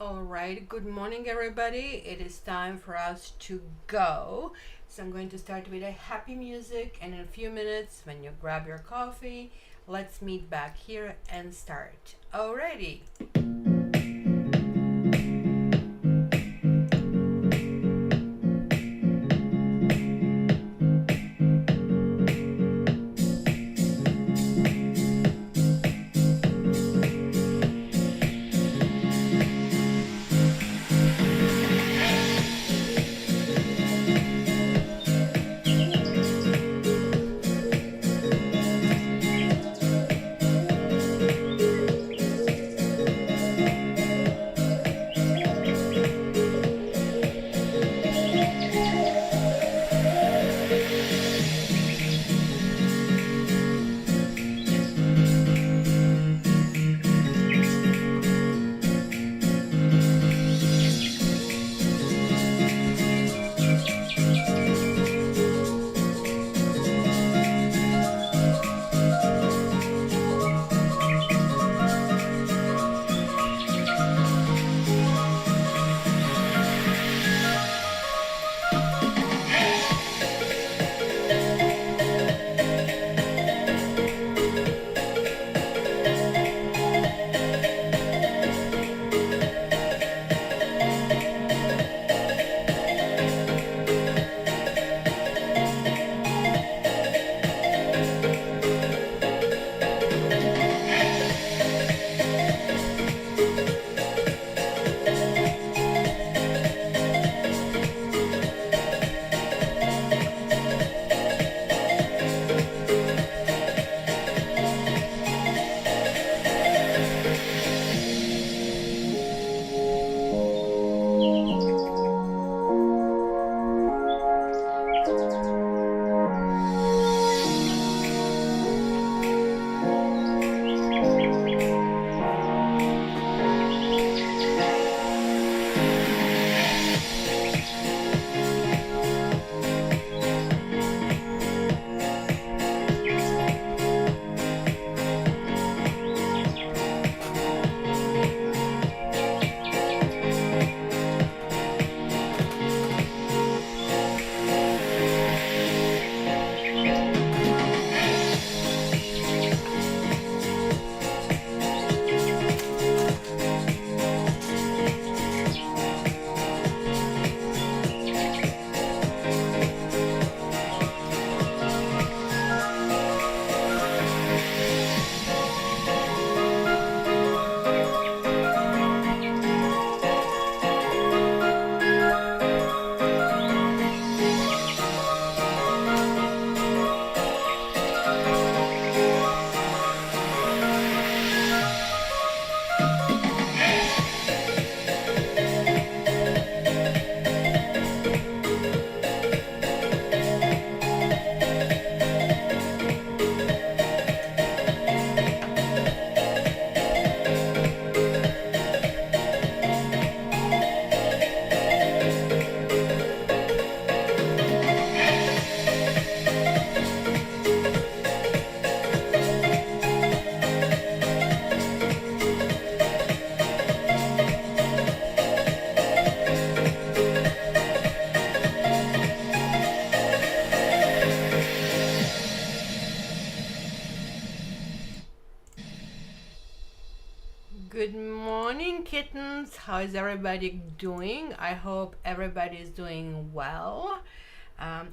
All right, good morning, everybody. It is time for us to go. So I'm going to start with a happy music, and in a few minutes, when you grab your coffee, let's meet back here and start. Alrighty. Good morning, kittens. How is everybody doing? I hope everybody is doing well.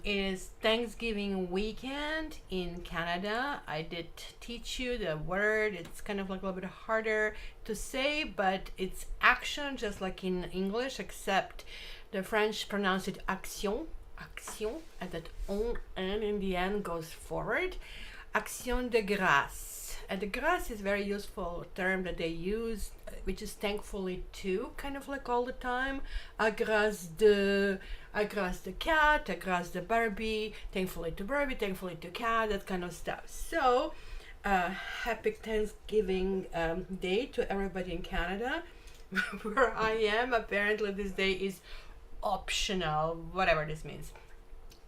It is Thanksgiving weekend in Canada. I did teach you the word. It's kind of like a little bit harder to say, but it's action just like in English, except the French pronounce it action, action, and that on and in the end goes forward. Action de grâce. And the grâce is very useful term that they use, which is thankfully too, kind of like all the time. À grâce de cat, à grâce de Barbie, thankfully to Barbie, thankfully to cat, that kind of stuff. So, happy Thanksgiving Day to everybody in Canada. Where I am, apparently this day is optional, whatever this means.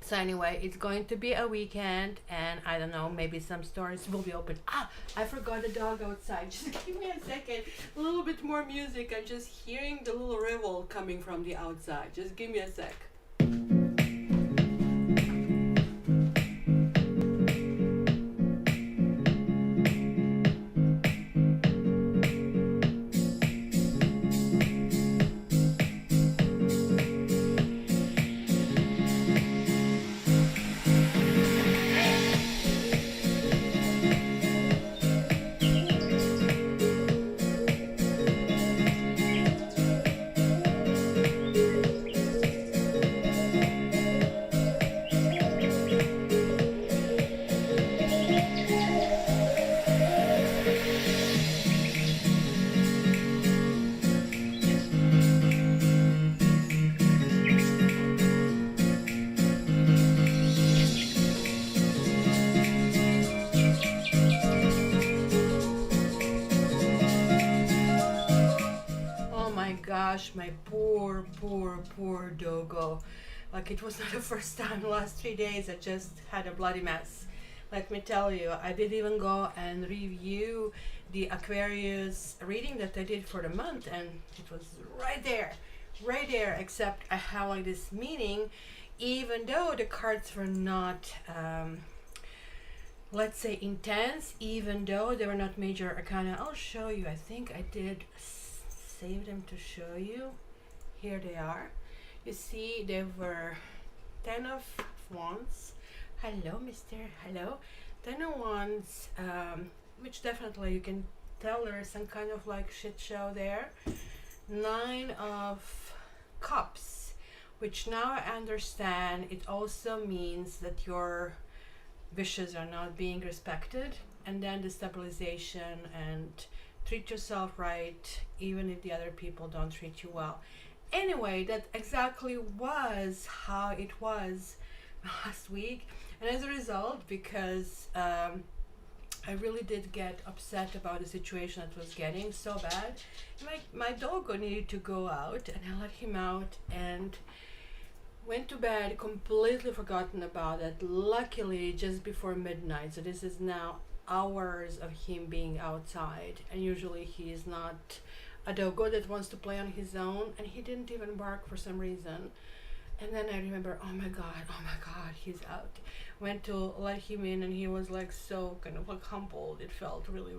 So anyway, it's going to be a weekend, and I don't know, maybe some stores will be open. I forgot the dog outside. Just give me a second. A little bit more music. I'm just hearing the little revel coming from the outside. Just give me a sec. Oh my gosh, my poor doggo. Like, it was not the first time. Last 3 days I just had a bloody mess. Let me tell you, I did even go and review the Aquarius reading that I did for the month, and it was right there, except I have like this meaning, even though the cards were not, let's say, intense, even though they were not major arcana. I'll show you. I think I did save them to show you. Here they are. You see, they were 10 of wands. Hello, mister. Hello. 10 of wands, which definitely you can tell there's some kind of like shit show there. 9 of cups, which now I understand it also means that your wishes are not being respected, and then the stabilization and treat yourself right even if the other people don't treat you well. Anyway, that exactly was how it was last week, and as a result, because I really did get upset about the situation that was getting so bad, my dog needed to go out, and I let him out and went to bed, completely forgotten about it. Luckily, just before midnight, so this is now hours of him being outside, and usually he is not a doggo that wants to play on his own, and he didn't even bark for some reason. And then I remember, oh my god, he's out. Went to let him in, and he was like so kind of like humbled. It felt really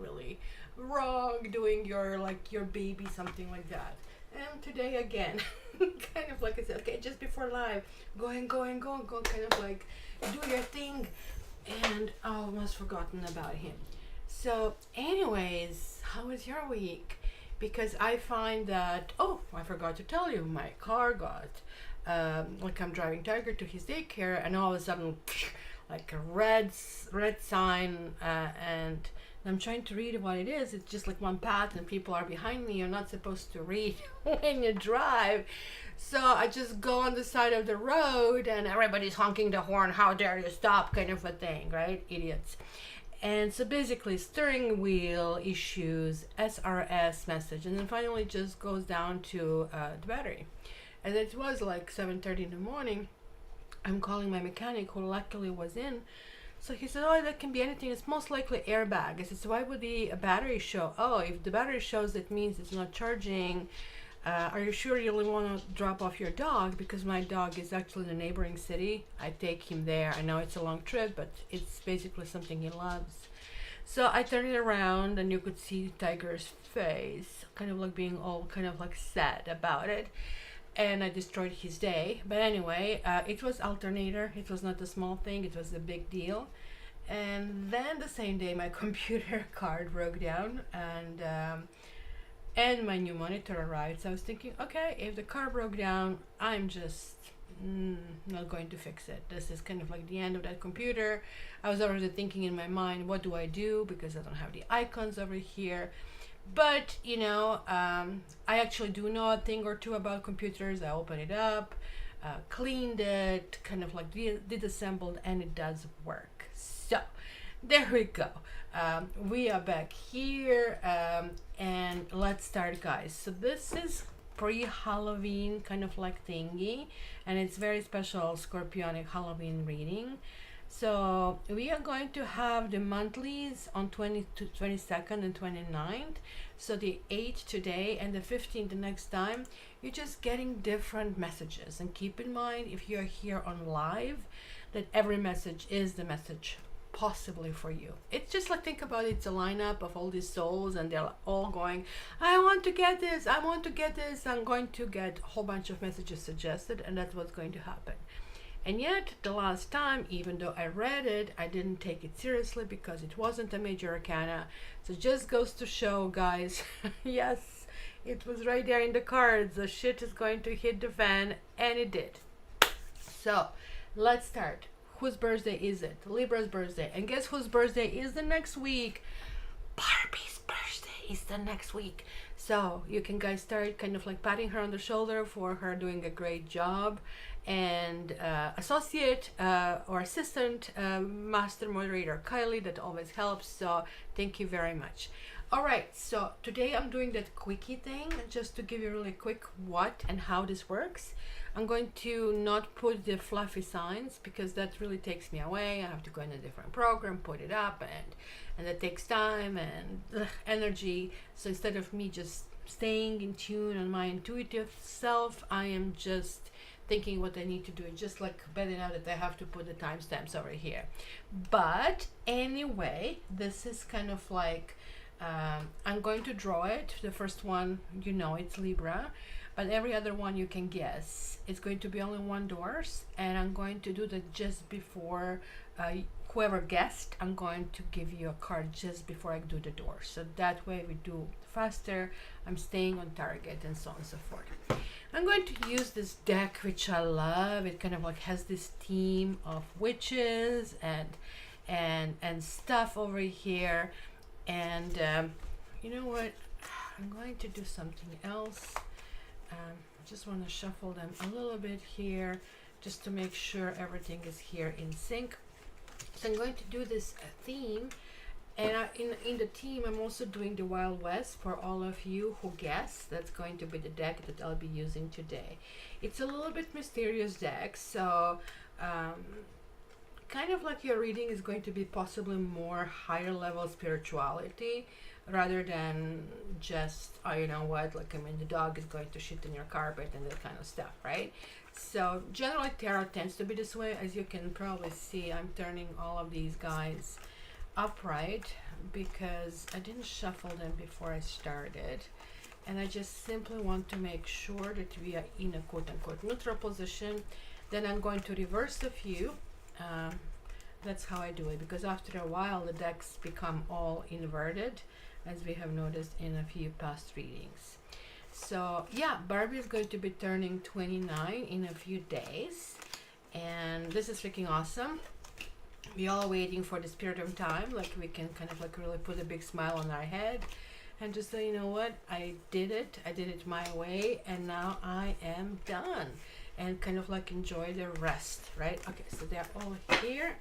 wrong doing your baby something like that. And today again, kind of like I said, okay, just before live, go, kind of like do your thing, and I almost forgotten about him. So anyways, how was your week? Because I find that, oh, I forgot to tell you, my car got like, I'm driving Tiger to his daycare, and all of a sudden like a red sign, and I'm trying to read what it is. It's just like one path, and people are behind me. You're not supposed to read when you drive. So I just go on the side of the road, and everybody's honking the horn. How dare you stop, kind of a thing, right? Idiots. And so basically, steering wheel issues, SRS message, and then finally just goes down to the battery. And it was like 7:30 in the morning. I'm calling my mechanic, who luckily was in. So he said, oh, that can be anything. It's most likely airbag. I said, so why would the battery show? Oh, if the battery shows, that means it's not charging. Are you sure you really want to drop off your dog? Because my dog is actually in a neighboring city. I take him there. I know it's a long trip, but it's basically something he loves. So I turned it around, and you could see Tiger's face, kind of like being all kind of like sad about it. And I destroyed his day. But anyway, it was alternator. It was not a small thing. It was a big deal. And then the same day, my computer card broke down, and my new monitor arrived. So I was thinking, okay, if the car broke down, I'm just not going to fix it. This is kind of like the end of that computer. I was already thinking in my mind, what do I do? Because I don't have the icons over here. But, you know, I actually do know a thing or two about computers. I opened it up, cleaned it, kind of like disassembled, and it does work. So, there we go. We are back here, and let's start, guys. So this is pre-Halloween kind of like thingy, and it's very special Scorpionic Halloween reading. So we are going to have the monthlies on 22nd and 29th. So the 8th today and the 15th the next time. You're just getting different messages. And keep in mind, if you're here on live, that every message is the message possibly for you. It's just like, think about it, it's a lineup of all these souls, and they're all going, I want to get this, I want to get this. I'm going to get a whole bunch of messages suggested, and that's what's going to happen. And yet the last time, even though I read it, I didn't take it seriously because it wasn't a major arcana. So it just goes to show, guys, yes, it was right there in the cards, the shit is going to hit the fan, and it did. So let's start. Whose birthday is it? Libra's birthday. And guess whose birthday is the next week? Barbie's birthday is the next week. So you can guys start kind of like patting her on the shoulder for her doing a great job. And associate or assistant master moderator Kylie, that always helps. So thank you very much. All right, so today I'm doing that quickie thing just to give you really quick what and how this works. I'm going to not put the fluffy signs because that really takes me away. I have to go in a different program, put it up, and that takes time and energy. So instead of me just staying in tune on my intuitive self, I am just thinking what I need to do. It's just like betting out that I have to put the timestamps over here. But anyway, this is kind of like, I'm going to draw it. The first one, you know, it's Libra. But every other one you can guess. It's going to be only one doors, and I'm going to do that just before whoever guessed. I'm going to give you a card just before I do the door, so that way we do faster. I'm staying on target, and so on and so forth. I'm going to use this deck, which I love. It kind of like has this theme of witches and stuff over here. And you know what? I'm going to do something else. I just want to shuffle them a little bit here just to make sure everything is here in sync. So I'm going to do this theme, and in the theme I'm also doing the Wild West for all of you who guess. That's going to be the deck that I'll be using today. It's a little bit mysterious deck, so kind of like your reading is going to be possibly more higher level spirituality rather than just, oh, you know what, like, I mean, the dog is going to shit in your carpet and that kind of stuff, right? So generally tarot tends to be this way. As you can probably see, I'm turning all of these guys upright because I didn't shuffle them before I started, and I just simply want to make sure that we are in a quote-unquote neutral position. Then I'm going to reverse a few. That's how I do it, because after a while the decks become all inverted, as we have noticed in a few past readings. So yeah, Barbie is going to be turning 29 in a few days, and this is freaking awesome. We all waiting for the spirit of time, like we can kind of like really put a big smile on our head and just say, you know what, I did it my way, and now I am done, and kind of like enjoy the rest, right? Okay, so they're all here.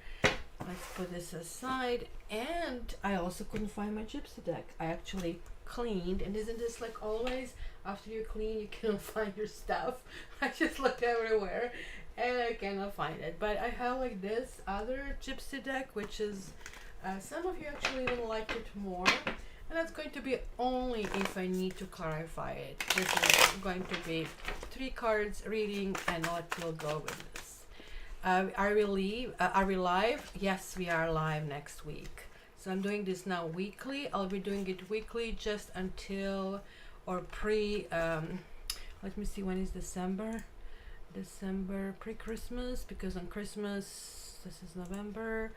Let's put this aside. And I also couldn't find my gypsy deck. I actually cleaned, and isn't this like always, after you clean you cannot find your stuff? I just looked everywhere and I cannot find it. But I have like this other gypsy deck, which is some of you actually even like it more, and that's going to be only if I need to clarify it. This is going to be 3 cards reading, and we'll go with this. Are we live? Yes, we are live next week. So I'm doing this now weekly. I'll be doing it weekly just until or let me see, when is December? December pre-Christmas, because on Christmas, this is November.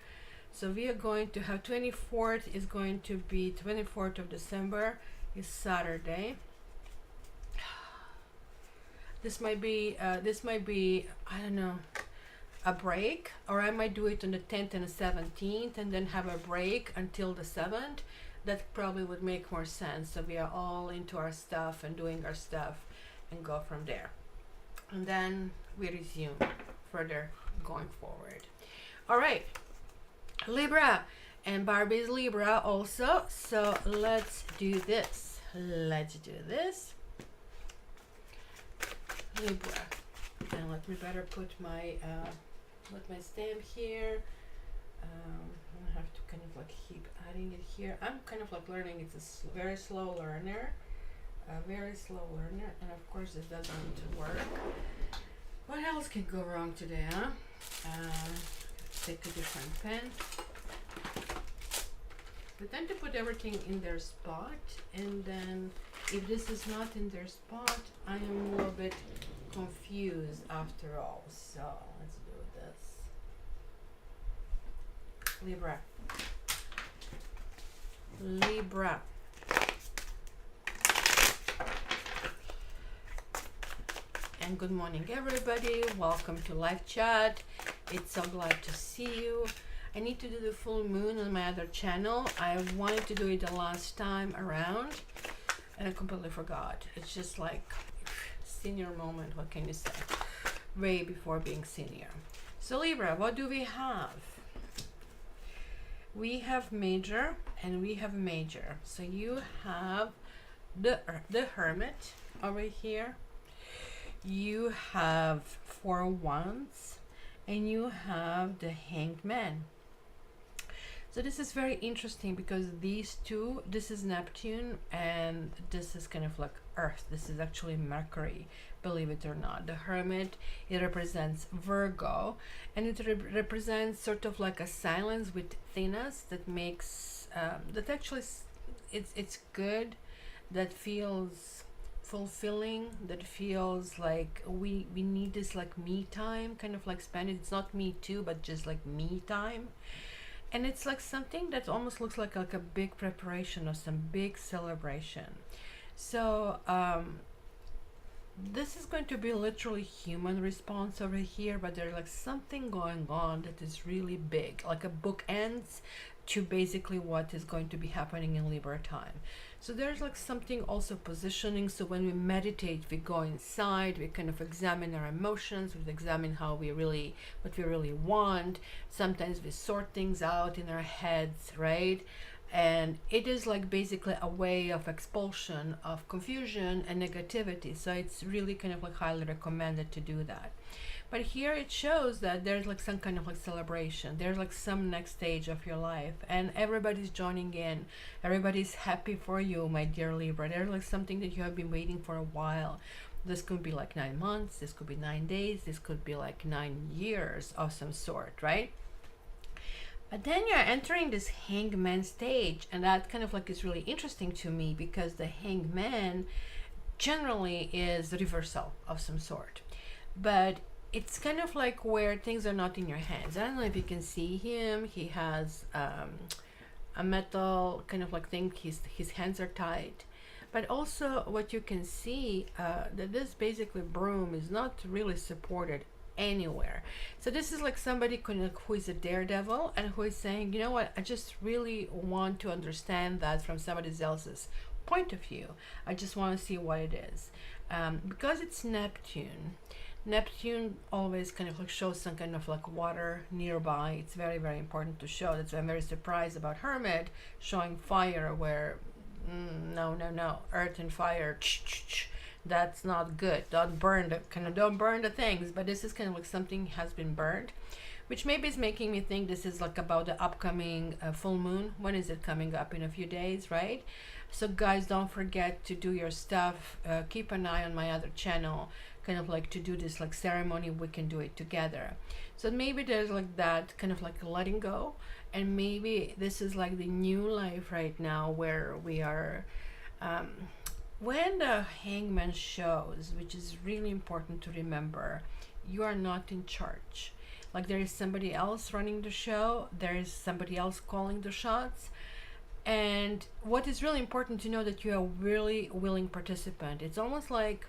So we are going to have 24th is going to be 24th of December is Saturday. This might be I don't know, a break, or I might do it on the 10th and the 17th and then have a break until the 7th. That probably would make more sense. So we are all into our stuff and doing our stuff and go from there. And then we resume further going forward. All right, Libra, and Barbie's Libra also. So let's do this. Let's do this. Libra. And let me better put my stamp here. I have to kind of like keep adding it here. I'm kind of like learning. It's a very slow learner, and of course it doesn't work. What else can go wrong today, huh? Take a different pen. We tend to put everything in their spot, and then if this is not in their spot, I am a little bit confused after all. So let's do this. Libra. And good morning, everybody. Welcome to live chat. It's so glad to see you. I need to do the full moon on my other channel. I wanted to do it the last time around, and I completely forgot. It's just like senior moment. What can you say? Way before being senior. So Libra, what do we have? We have major and we have major. So you have the Hermit over here. You have 4 wands and you have the Hanged Man. So this is very interesting because these two, this is Neptune and this is kind of like Earth. This is actually Mercury, believe it or not. The Hermit, it represents Virgo, and it represents sort of like a silence with thinness that makes, that actually, it's good, that feels fulfilling, that feels like we need this like me time, kind of like spend it. It's not me too, but just like me time. And it's like something that almost looks like a big preparation or some big celebration. So this is going to be literally human response over here, but there's like something going on that is really big, like a book ends to basically what is going to be happening in Libra time. So there's like something also positioning. So when we meditate, we go inside, we kind of examine our emotions, we examine how we really, what we really want. Sometimes we sort things out in our heads, right? And it is like basically a way of expulsion of confusion and negativity. So it's really kind of like highly recommended to do that. But here it shows that there's like some kind of like celebration. There's like some next stage of your life and everybody's joining in. Everybody's happy for you, my dear Libra. There's like something that you have been waiting for a while. This could be like 9 months. This could be 9 days. This could be like 9 years of some sort, right? But then you're entering this Hangman stage, and that kind of like is really interesting to me because the Hangman generally is the reversal of some sort. But it's kind of like where things are not in your hands. I don't know if you can see him. He has a metal kind of like thing. His hands are tied. But also what you can see, that this basically broom is not really supported anywhere. So this is like somebody who is a daredevil and who is saying, you know what, I just really want to understand that from somebody else's point of view. I just want to see what it is. Because it's Neptune. Neptune always kind of like shows some kind of like water nearby. It's very, very important to show. That's why I'm very surprised about Hermit showing fire where, no, earth and fire, that's not good. Don't burn the things. But this is kind of like something has been burned, which maybe is making me think this is like about the upcoming full moon. When is it coming up? In a few days, right? So guys, don't forget to do your stuff. Keep an eye on my other channel, kind of like to do this like ceremony. We can do it together. So maybe there's like that kind of like letting go, and maybe this is like the new life right now where we are. When the Hangman shows, which is really important to remember, you are not in charge. Like there is somebody else running the show, there is somebody else calling the shots. And what is really important to know that you are a really willing participant. It's almost like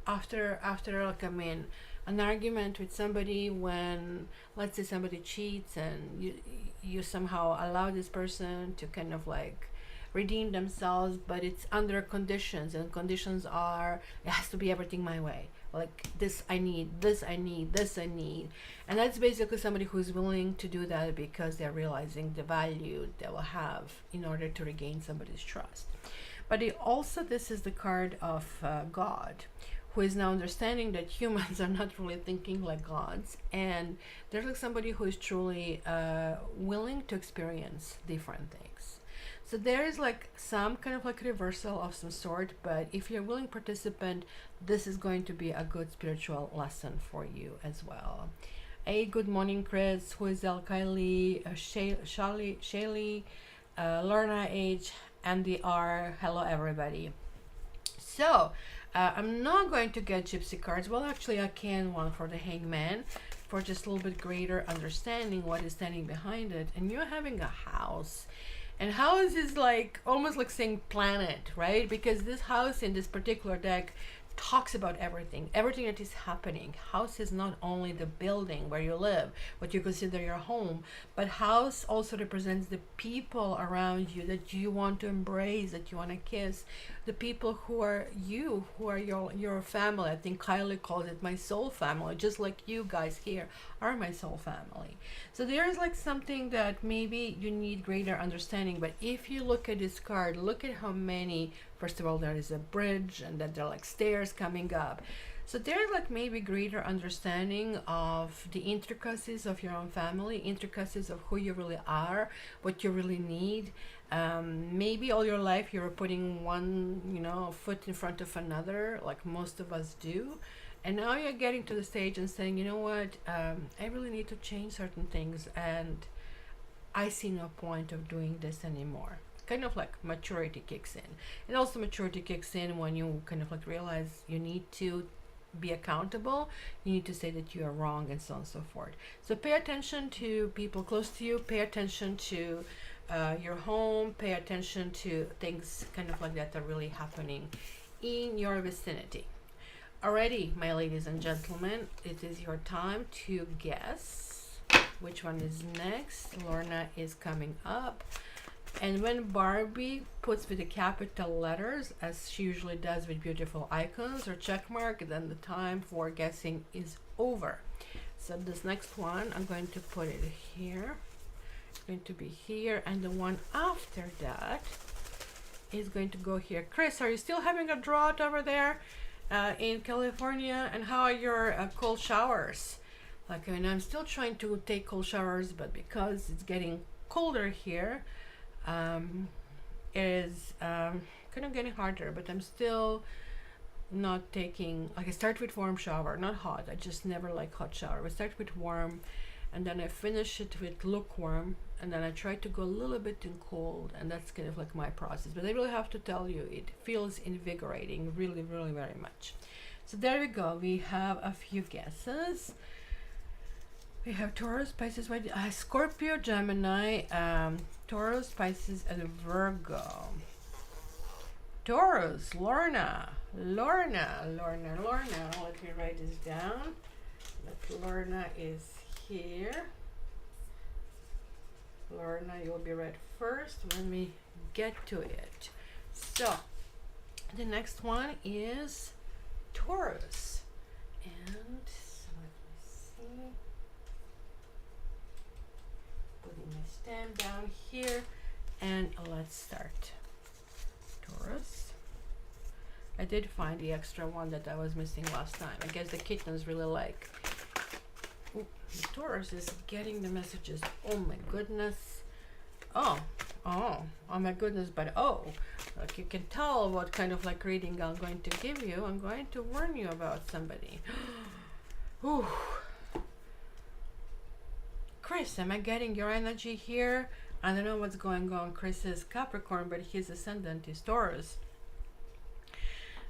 after like, I mean, an argument with somebody, when let's say somebody cheats and you somehow allow this person to kind of like redeem themselves, but it's under conditions, and conditions are, it has to be everything my way, like this I need, this I need, this I need. And that's basically somebody who's willing to do that because they're realizing the value they will have in order to regain somebody's trust. But this is the card of God, who is now understanding that humans are not really thinking like gods, and there's like somebody who is truly willing to experience different things. So there is like some kind of like reversal of some sort, but if you're a willing participant, this is going to be a good spiritual lesson for you as well. Hey, good morning, Chris, who is El Kylie, Shaylee, Lorna H, Andy R. Hello, everybody. So, I'm not going to get gypsy cards. Well, actually, I can one for the hangman for just a little bit greater understanding what is standing behind it. And you're having a house. And house is like almost like saying planet, right? Because this house in this particular deck talks about everything that is happening. House is not only the building where you live, what you consider your home, but house also represents the people around you that you want to embrace, that you want to kiss, the people who are your family. I think Kylie calls it my soul family, just like you guys here are my soul family. So there's like something that maybe you need greater understanding, but if you look at this card, look at how many. First of all, there is a bridge, and then there are like stairs coming up. So there's like maybe greater understanding of the intricacies of your own family, intricacies of who you really are, what you really need. Maybe all your life you were putting one, foot in front of another, like most of us do. And now you're getting to the stage and saying, you know what, I really need to change certain things, and I see no point of doing this anymore. Kind of like maturity kicks in. And also maturity kicks in when you kind of like realize you need to be accountable, you need to say that you are wrong, and so on and so forth. So pay attention to people close to you, pay attention to your home, pay attention to things kind of like that are really happening in your vicinity. Alrighty, my ladies and gentlemen, it is your time to guess which one is next. Lorna is coming up. And when Barbie puts with the capital letters, as she usually does with beautiful icons or check mark, then the time for guessing is over. So this next one, I'm going to put it here. It's going to be here, and the one after that is going to go here. Chris, are you still having a drought over there in California? And how are your cold showers? Like, I'm still trying to take cold showers, but because it's getting colder here, it is kind of getting harder, but I'm still not taking, like, I start with warm shower, not hot. I just never like hot shower. I start with warm, and then I finish it with lukewarm, and then I try to go a little bit in cold, and that's kind of like my process. But I really have to tell you, it feels invigorating, really, really very much. So there we go. We have a few guesses. We have Taurus, Pisces, Scorpio, Gemini, Taurus, Pisces, and Virgo. Taurus, Lorna. Let me write this down. That Lorna is here. Lorna, you'll be right first. Let me get to it. So, the next one is Taurus. And let me see. Putting my stamp down here, and let's start. Taurus. I did find the extra one that I was missing last time. I guess the kittens really like. Ooh, the Taurus is getting the messages. Oh my goodness. Oh my goodness, but like you can tell what kind of like reading I'm going to give you. I'm going to warn you about somebody. Ooh. Chris, am I getting your energy here? I don't know what's going on. Chris is Capricorn, but his ascendant is Taurus.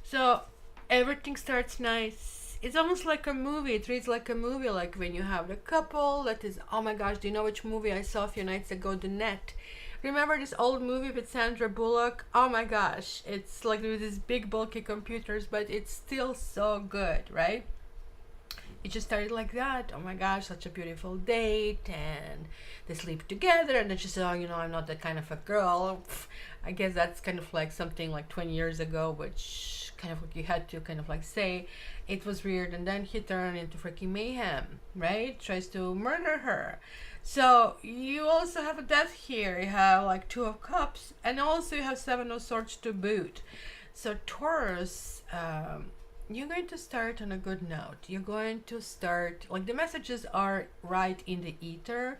So everything starts nice. It's almost like a movie. It reads like a movie, like when you have the couple that is, oh my gosh, do you know which movie I saw a few nights ago? The Net. Remember this old movie with Sandra Bullock? Oh my gosh, it's like with these big bulky computers, but it's still so good, right? it just started like that. Oh my gosh, such a beautiful date, and they sleep together, and then she said, oh, I'm not that kind of a girl. I guess that's kind of like something like 20 years ago, which kind of like you had to kind of like say. It was weird. And then he turned into freaking mayhem, right? Tries to murder her. So you also have a death here. You have like Two of Cups, and also you have Seven of Swords to boot. So Taurus, you're going to start on a good note. You're going to start, like, the messages are right in the ether.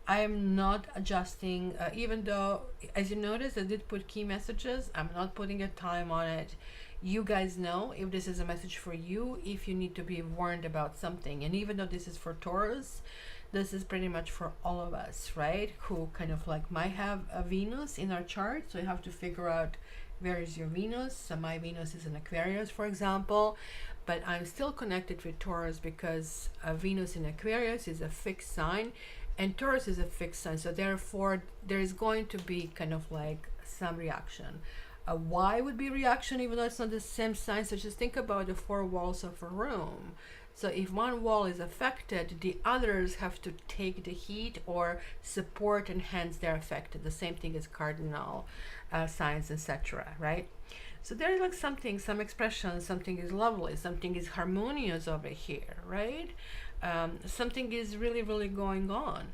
I am not adjusting, even though, as you notice, I did put key messages. I'm not putting a time on it. You guys know if this is a message for you, if you need to be warned about something. And even though this is for Taurus, this is pretty much for all of us, right? Who kind of like might have a Venus in our chart. So you have to figure out where is your Venus. So my Venus is in Aquarius, for example, but I'm still connected with Taurus because Venus in Aquarius is a fixed sign and Taurus is a fixed sign. So therefore there is going to be kind of like some reaction. Why would be reaction even though it's not the same sign? So just think about the four walls of a room. So if one wall is affected, the others have to take the heat or support, and hence they're affected. The same thing as cardinal signs, etc., right? So there's like something, some expression, something is lovely, something is harmonious over here, right? Something is really, really going on.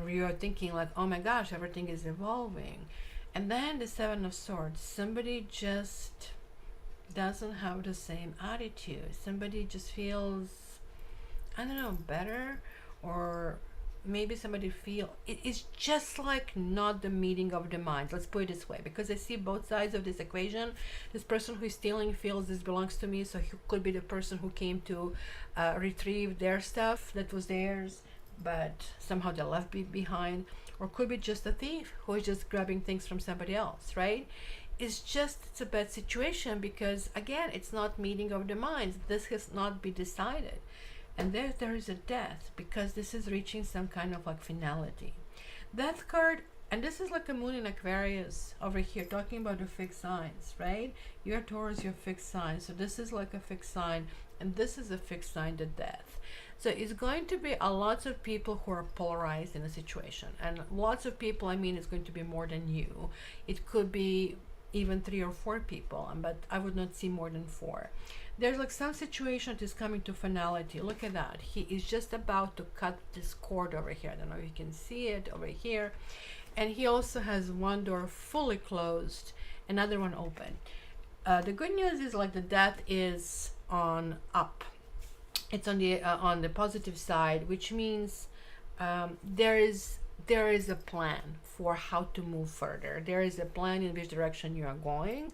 You're thinking like, oh my gosh, everything is evolving. And then the Seven of Swords, somebody just doesn't have the same attitude. Somebody just feels, I don't know, better, or maybe somebody feel it's just like not the meeting of the minds. Let's put it this way, because I see both sides of this equation. This person who is stealing feels this belongs to me, so he could be the person who came to retrieve their stuff that was theirs, but somehow they left behind, or could be just a thief who is just grabbing things from somebody else, right? It's a bad situation because again, it's not meeting of the minds. This has not been decided. And there is a death because this is reaching some kind of like finality. Death card, and this is like a moon in Aquarius over here, talking about the fixed signs, right? You're Taurus, you're fixed sign. So this is like a fixed sign, and this is a fixed sign, the death. So it's going to be a lots of people who are polarized in a situation. And lots of people, I mean, it's going to be more than you. It could be even 3 or 4 people, but I would not see more than 4. There's like some situation that is coming to finality. Look at that. He is just about to cut this cord over here. I don't know if you can see it over here. And he also has one door fully closed, another one open. The good news is like the death is on up. It's on the positive side, which means there is a plan for how to move further. There is a plan in which direction you are going,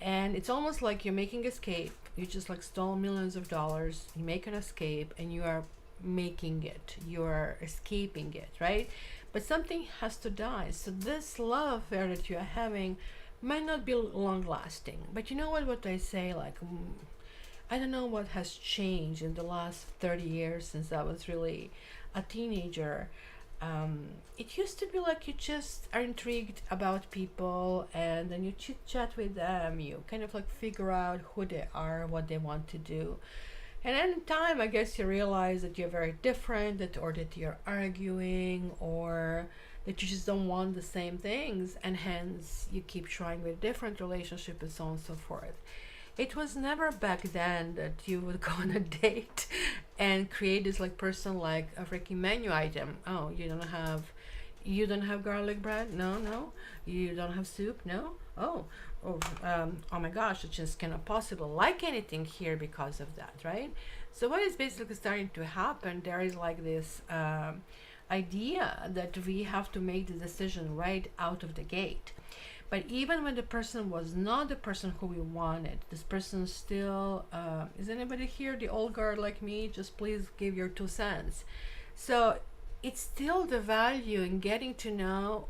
and it's almost like you're making escape. You just like stole millions of dollars, you make an escape, and you are making it, you are escaping it, right? But something has to die. So this love affair that you are having might not be long lasting. But you know what I say, like, I don't know what has changed in the last 30 years since I was really a teenager. It used to be like you just are intrigued about people, and then you chit chat with them, you kind of like figure out who they are, what they want to do, and then in time I guess you realize that you're very different, or that you're arguing, or that you just don't want the same things, and hence you keep trying with different relationship and so on and so forth. It was never back then that you would go on a date and create this like person like a freaking menu item. Oh, you don't have garlic bread? No. You don't have soup? No. Oh my gosh, it's just cannot possible like anything here because of that, right? So what is basically starting to happen, there is like this idea that we have to make the decision right out of the gate. But even when the person was not the person who we wanted, this person still, is anybody here the old guard like me? Just please give your 2 cents. So it's still the value in getting to know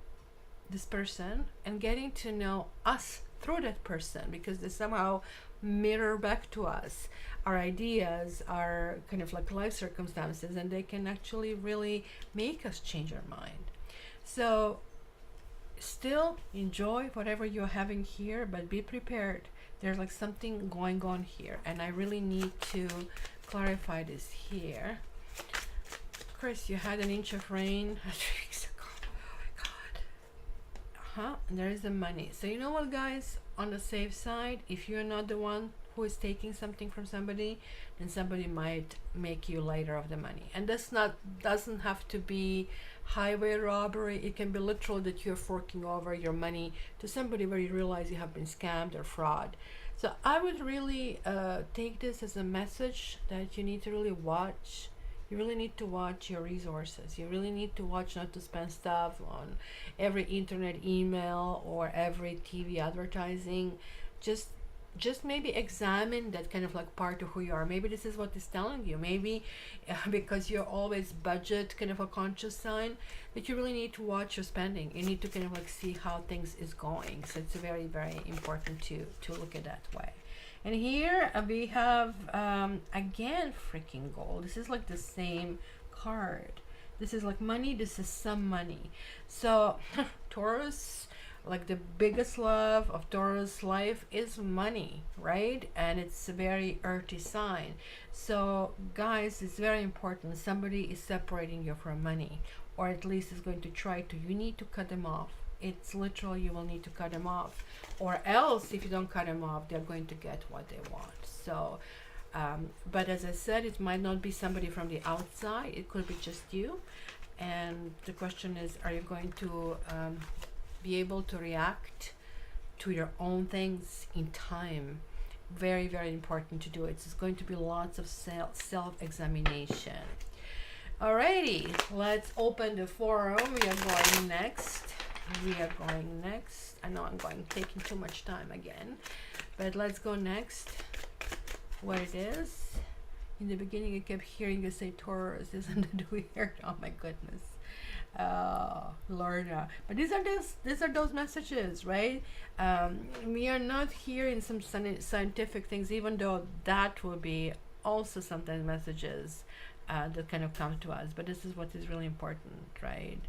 this person and getting to know us through that person, because they somehow mirror back to us our ideas, our kind of like life circumstances, and they can actually really make us change our mind. So still enjoy whatever you're having here, but be prepared There's like something going on here, and I really need to clarify this here. Chris, you had an inch of rain 3 weeks ago. Oh my god. And there is the money. So you know what, guys? On the safe side, if you're not the one who is taking something from somebody, then somebody might make you later of the money. And that's not, doesn't have to be highway robbery. It can be literal that you're forking over your money to somebody where you realize you have been scammed or fraud. So I would really take this as a message that you need to really watch. You really need to watch your resources. You really need to watch not to spend stuff on every internet email or every TV advertising. Just maybe examine that kind of like part of who you are. Maybe this is what it's telling you. Maybe because you're always budget kind of a conscious sign, that you really need to watch your spending. You need to kind of like see how things is going. So it's very, very important to look at that way. And here we have again freaking gold. This is like the same card. This is like money. This is some money. So Taurus, like the biggest love of Taurus life is money, right? And it's a very earthy sign. So guys, it's very important. Somebody is separating you from money, or at least is going to try to. You need to cut them off. It's literal, you will need to cut them off, or else if you don't cut them off, they're going to get what they want. So but as I said, it might not be somebody from the outside. It could be just you. And the question is, are you going to be able to react to your own things in time? Very, very important to do it. It's going to be lots of self-examination. Alrighty, let's open the forum. We are going next. I know I'm taking too much time again, but let's go next. What it is. In the beginning I kept hearing you say Taurus, isn't it weird? Oh my goodness. Lorna. But these are those messages, right? We are not here in some scientific things, even though that will be also sometimes messages that kind of come to us. But this is what is really important, right?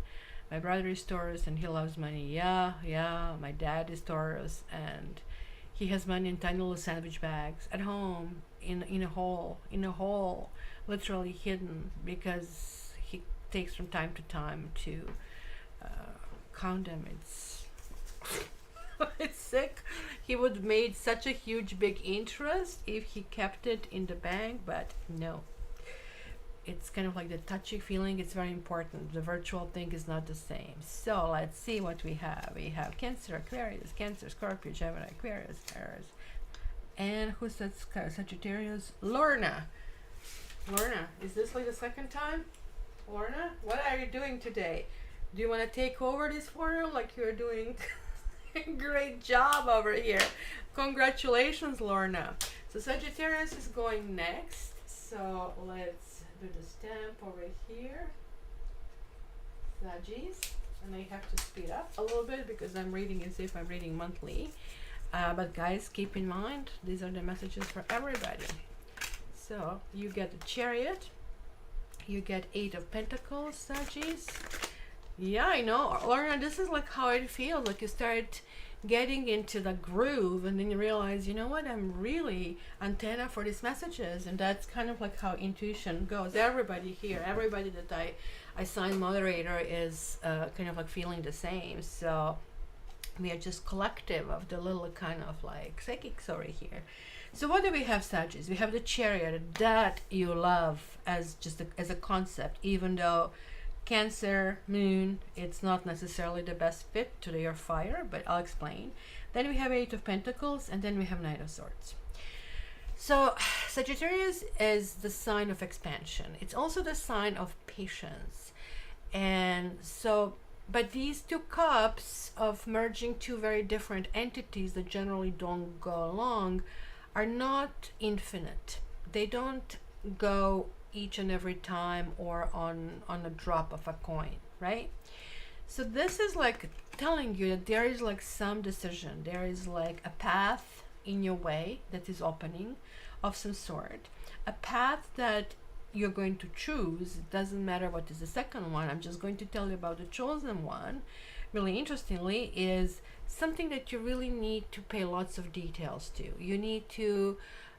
My brother is Taurus and he loves money. Yeah. My dad is Taurus and he has money in tiny little sandwich bags at home in a hole, literally hidden, because he takes from time to time to count them. It's it's sick. He would have made such a huge big interest if he kept it in the bank, but no. It's kind of like the touchy feeling. It's very important. The virtual thing is not the same. So let's see what we have. We have Cancer, Aquarius, Cancer, Scorpio, Gemini, Aquarius, Aries. And who said Sagittarius? Lorna. Lorna, is this like the second time? Lorna, what are you doing today? Do you want to take over this forum like you're doing a great job over here? Congratulations, Lorna. So Sagittarius is going next. So let's do the stamp over here. Sagis. And I have to speed up a little bit because I'm reading as if I'm reading monthly. But guys, keep in mind, these are the messages for everybody. So you get the Chariot. You get 8 of Pentacles, Sagis. Yeah, I know, Lorna, this is like how it feels. Like you start getting into the groove and then you realize, you know what, I'm really antenna for these messages. And that's kind of like how intuition goes. Everybody here, everybody that I assign moderator is kind of like feeling the same. So we are just collective of the little kind of like psychics over here. So what do we have, Sagittarius? We have the Chariot that you love as just as a concept, even though Cancer, Moon, it's not necessarily the best fit to your fire, but I'll explain. Then we have 8 of Pentacles, and then we have Knight of Swords. So Sagittarius is the sign of expansion. It's also the sign of patience. And so, but these 2 cups of merging 2 very different entities that generally don't go along are not infinite. They don't go each and every time or on a drop of a coin, right? So this is like telling you that there is like some decision, there is like a path in your way that is opening of some sort, a path that you're going to choose. It doesn't matter what is the second one. I'm just going to tell you about the chosen one, really interestingly, is something that you really need to pay lots of details to. You need to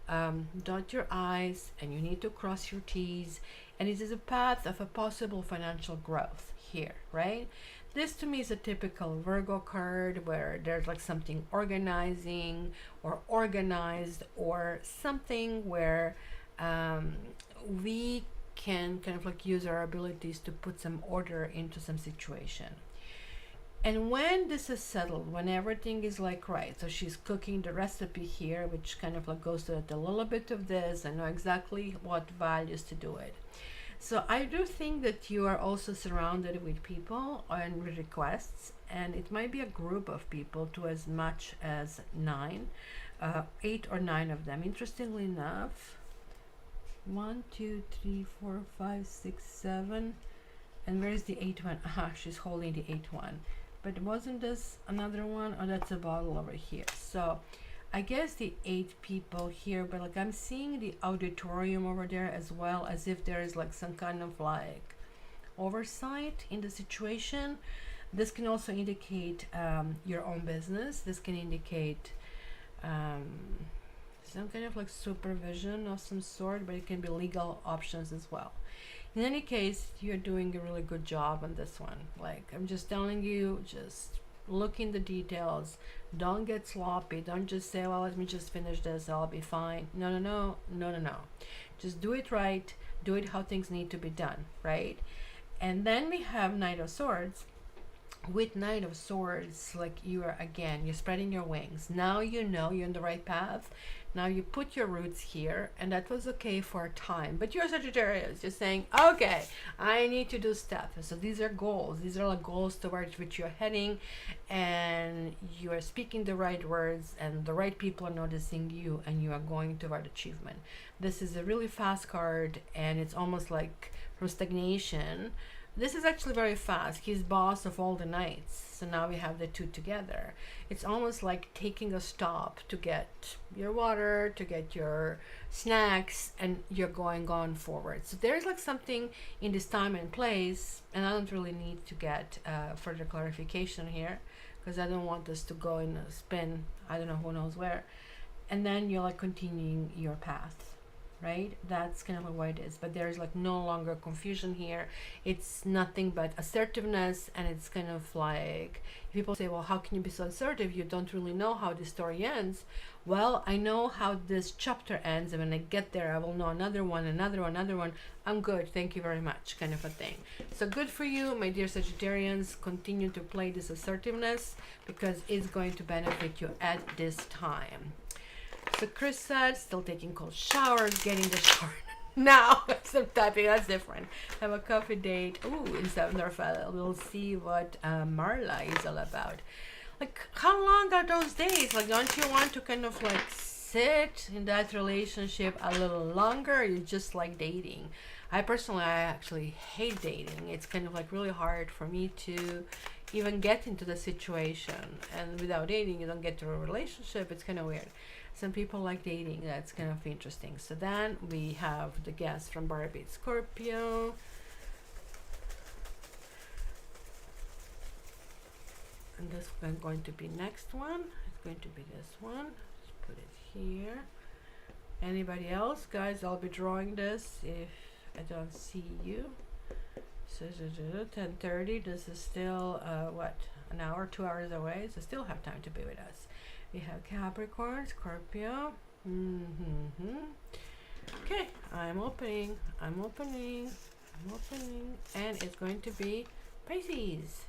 dot your I's and you need to cross your T's, and it is a path of a possible financial growth here, right? This to me is a typical Virgo card where there's like something organizing or organized, or something where we can kind of like use our abilities to put some order into some situation. And when this is settled, when everything is like right, so she's cooking the recipe here, which kind of like goes to it, a little bit of this, I know exactly what values to do it. So I do think that you are also surrounded with people and with requests, and it might be a group of people to as much as 9, 8 or 9 of them. Interestingly enough, 1, 2, 3, 4, 5, 6, 7, and where's the 8th one? Aha, she's holding the 8th one. But wasn't this another one? Oh, that's a bottle over here. So I guess the 8 people here, but like I'm seeing the auditorium over there as well, as if there is like some kind of like oversight in the situation. This can also indicate your own business. This can indicate some kind of like supervision of some sort, but it can be legal options as well. In any case, you're doing a really good job on this one. Like, I'm just telling you, just look in the details. Don't get sloppy. Don't just say, well, let me just finish this, I'll be fine. No, no, no, no, no, no. Just do it right. Do it how things need to be done, right? And then we have Knight of Swords. With Knight of Swords, like you are, again, you're spreading your wings. Now you know you're on the right path. Now you put your roots here, and that was okay for a time. But you're Sagittarius, you're saying, okay, I need to do stuff. So these are goals. These are like goals towards which you're heading, and you are speaking the right words, and the right people are noticing you, and you are going toward achievement. This is a really fast card, and it's almost like from stagnation. This is actually very fast. He's boss of all the knights. So now we have the two together. It's almost like taking a stop to get your water, to get your snacks, and you're going on forward. So there's like something in this time and place, and I don't really need to get further clarification here, because I don't want this to go in a spin, I don't know who knows where. And then you're like continuing your path. Right, that's kind of what it is, but there's like no longer confusion here. It's nothing but assertiveness, and it's kind of like, people say, well, how can you be so assertive? You don't really know how the story ends. Well, I know how this chapter ends, and when I get there, I will know another one, another one, another one. I'm good, thank you very much, kind of a thing. So good for you, my dear Sagittarians. Continue to play this assertiveness, because it's going to benefit you at this time. So Chris said, still taking cold showers, getting the shower now. Some typing, that's different. Have a coffee date. Ooh, in September, we'll see what Marla is all about. Like, how long are those days? Like, don't you want to kind of like sit in that relationship a little longer? You just like dating. I actually hate dating. It's kind of like really hard for me to even get into the situation. And without dating, you don't get to a relationship. It's kind of weird. Some people like dating. That's kind of interesting. So then we have the guest from Barbie, Scorpio. And this is going to be next one. It's going to be this one. Let's put it here. Anybody else? Guys, I'll be drawing this if I don't see you. So 10:30. This is still what, an hour, 2 hours away. So still have time to be with us. We have Capricorn, Scorpio. Okay, I'm opening, and it's going to be Pisces.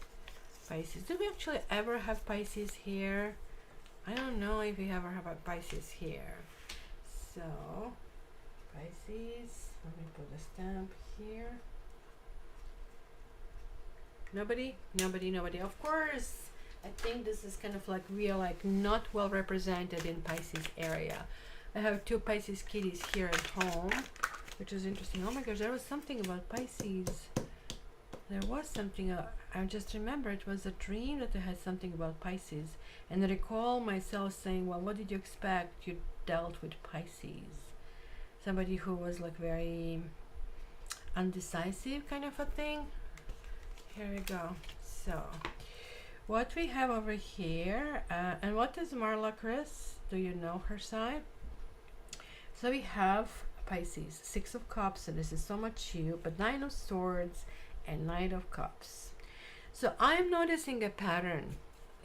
Pisces. Do we actually ever have Pisces here? I don't know if we ever have a Pisces here. So, Pisces. Let me put a stamp here. Nobody. Of course. I think this is kind of like we are like not well represented in Pisces area. I have 2 Pisces kitties here at home, which is interesting. Oh my gosh, there was something about Pisces. There was something, I just remember it was a dream that I had something about Pisces. And I recall myself saying, well, what did you expect? You dealt with Pisces. Somebody who was like very undecisive kind of a thing. Here we go. So What we have over here, and what is Marla, Chris? Do you know her sign? So we have Pisces, Six of Cups, so this is so much you, but Nine of Swords and Knight of Cups. So I'm noticing a pattern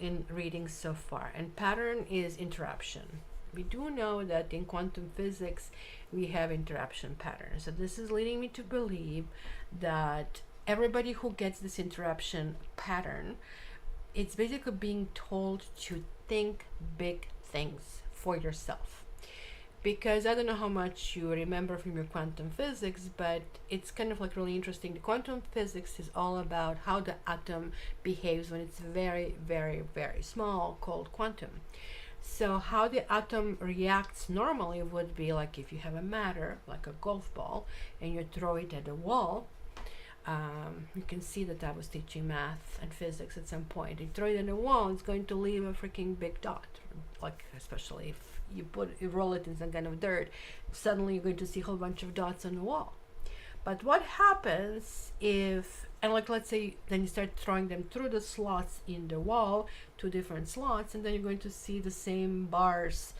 in readings so far, and pattern is interruption. We do know that in quantum physics we have interruption patterns. So this is leading me to believe that everybody who gets this interruption pattern, it's basically being told to think big things for yourself. Because I don't know how much you remember from your quantum physics, but it's kind of like really interesting. The quantum physics is all about how the atom behaves when it's very, very, very small, called quantum. So how the atom reacts normally would be like if you have a matter, like a golf ball, and you throw it at a wall. You can see that I was teaching math and physics at some point. You throw it at a wall, it's going to leave a freaking big dot. Like especially if you roll it in some kind of dirt, suddenly you're going to see a whole bunch of dots on the wall. But what happens if, and like let's say, then you start throwing them through the slots in the wall, two different slots, and then you're going to see the same bars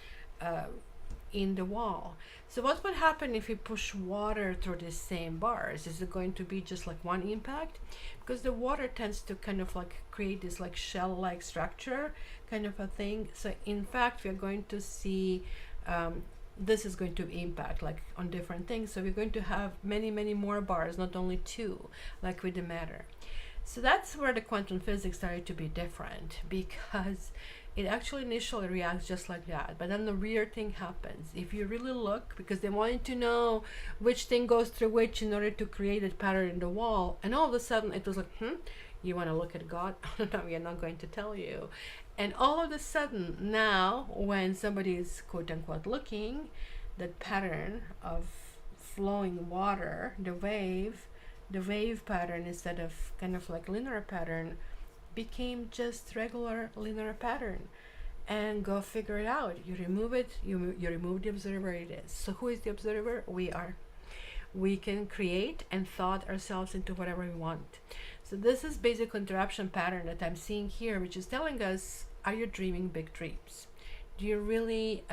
in the wall. So what would happen if you push water through the same bars? Is it going to be just like one impact? Because the water tends to kind of like create this like shell-like structure kind of a thing. So in fact, we're going to see this is going to impact like on different things. So we're going to have many, many more bars, not only two, like with the matter. So that's where the quantum physics started to be different, because it actually initially reacts just like that, but then the weird thing happens. If you really look, because they wanted to know which thing goes through which in order to create a pattern in the wall, and all of a sudden it was like, you want to look at God? No, we are not going to tell you. And all of a sudden now, when somebody is quote unquote looking, that pattern of flowing water, the wave pattern, instead of kind of like linear pattern, became just regular linear pattern. And go figure it out. You remove it, you remove the observer, it is. So who is the observer? We are. We can create and thought ourselves into whatever we want. So this is basic interruption pattern that I'm seeing here, which is telling us, are you dreaming big dreams? Do you really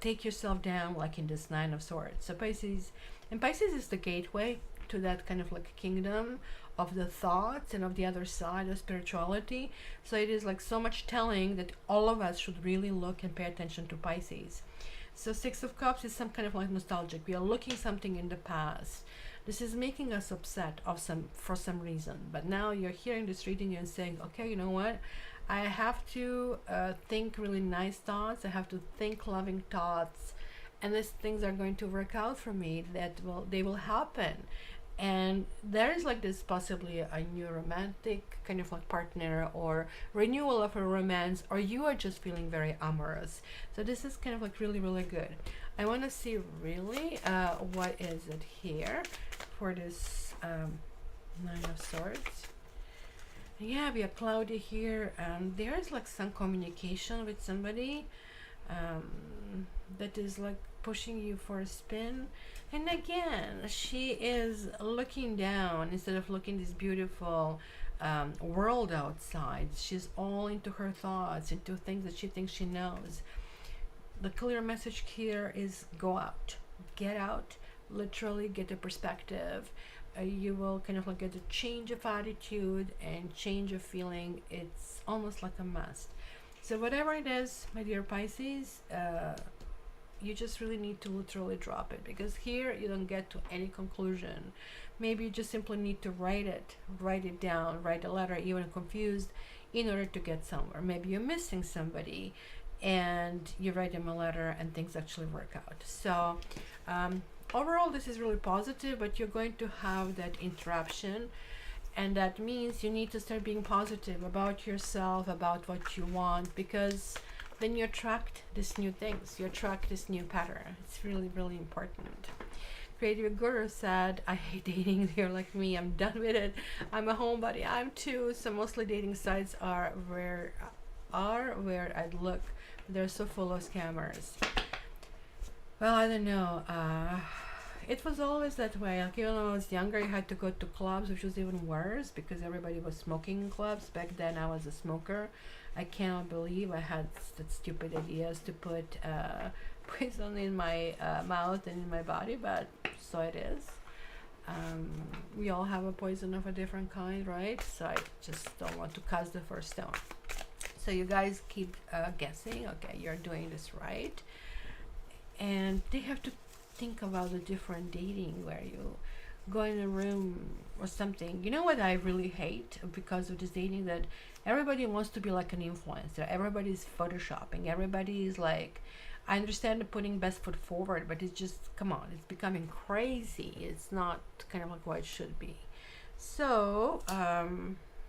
take yourself down like in this Nine of Swords? So Pisces, and Pisces is the gateway to that kind of like kingdom of the thoughts and of the other side of spirituality. So it is like so much telling that all of us should really look and pay attention to Pisces. So Six of Cups is some kind of like nostalgic. We are looking something in the past. This is making us upset for some reason. But now you're hearing this reading and saying, okay, you know what? I have to think really nice thoughts. I have to think loving thoughts, and these things are going to work out for me. They will happen. And there is like this possibly a new romantic kind of like partner or renewal of a romance, or you are just feeling very amorous. So this is kind of like really, really good. I want to see really what is it here for this Nine of Swords. Yeah, we are cloudy here, and there's like some communication with somebody that is like pushing you for a spin. And again, she is looking down instead of looking this beautiful world outside. She's all into her thoughts, into things that she thinks she knows. The clear message here is go out, get out, literally get a perspective. You will kind of like get a change of attitude and change of feeling. It's almost like a must. So whatever it is, my dear Pisces, you just really need to literally drop it, because here you don't get to any conclusion. Maybe you just simply need to write it down, write a letter, even confused, in order to get somewhere. Maybe you're missing somebody and you write them a letter and things actually work out. So overall this is really positive, but you're going to have that interruption, and that means you need to start being positive about yourself, about what you want, because then you attract these new things, you attract this new pattern. It's really, really important. Creative Guru said, I hate dating. You're like me, I'm done with it. I'm a homebody. I'm too. So mostly dating sites are where I'd look. They're so full of scammers. Well, I don't know. it was always that way. Like even when I was younger, you had to go to clubs, which was even worse because everybody was smoking in clubs. Back then, I was a smoker. I cannot believe I had that stupid ideas to put poison in my mouth and in my body, but so it is. We all have a poison of a different kind, right? So I just don't want to cast the first stone. So you guys keep guessing. Okay, you're doing this right. And they have to think about the different dating where you go in a room or something. You know what I really hate because of this dating, that everybody wants to be like an influencer. Everybody's photoshopping. Everybody's like, I understand the putting best foot forward, but it's just, come on, it's becoming crazy. It's not kind of like what it should be. So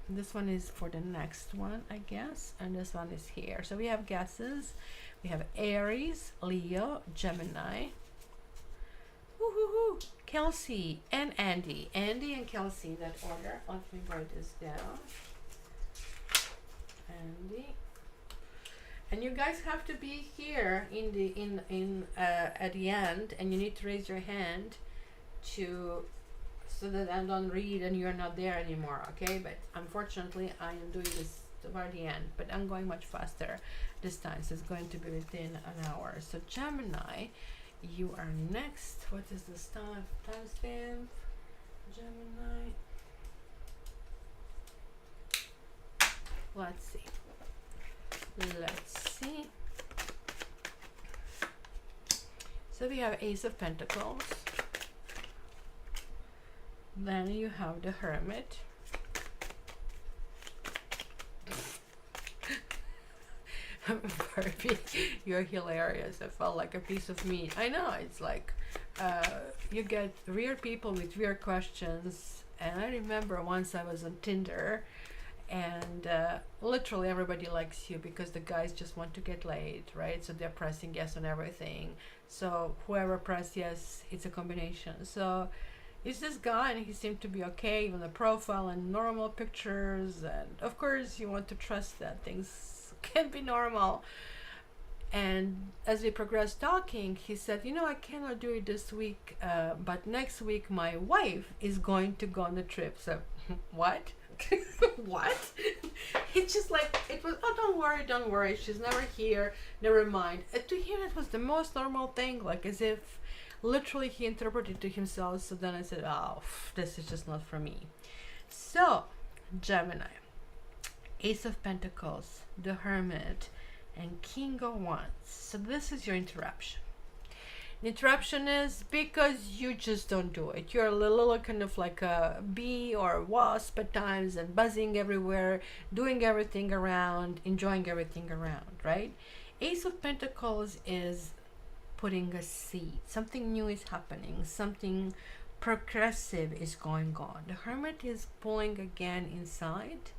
this one is for the next one, I guess, and this one is here. So we have guesses. We have Aries, Leo, Gemini, woo-hoo-hoo, Kelsey, and Andy. Andy and Kelsey, that order. Let me write this down. Andy. And you guys have to be here in the at the end, and you need to raise your hand to so that I don't read and you're not there anymore, okay? But unfortunately, I am doing this toward the end, but I'm going much faster this time, so it's going to be within an hour. So Gemini, you are next. What is the timestamp? Gemini. Let's see. Let's see. So we have Ace of Pentacles. Then you have the Hermit. Barbie, you're hilarious. I felt like a piece of meat. I know, it's like you get weird people with weird questions. And I remember once I was on Tinder, and literally everybody likes you because the guys just want to get laid, right? So they're pressing yes on everything. So whoever pressed yes, it's a combination. So it's this guy, and he seemed to be okay, even the profile and normal pictures. And of course, you want to trust that things can be normal. And as we progressed talking, he said, you know, I cannot do it this week, but next week my wife is going to go on the trip. So what? What? It's just like, it was, oh, don't worry, she's never here, never mind. To him it was the most normal thing, like as if literally he interpreted to himself. So then I said, oh, this is just not for me. So Gemini, Ace of Pentacles, the Hermit, and King of Wands. So this is your interruption. The interruption is because you just don't do it. You're a little kind of like a bee or a wasp at times, and buzzing everywhere, doing everything around, enjoying everything around, right? Ace of Pentacles is putting a seed. Something new is happening. Something progressive is going on. The Hermit is pulling again inside,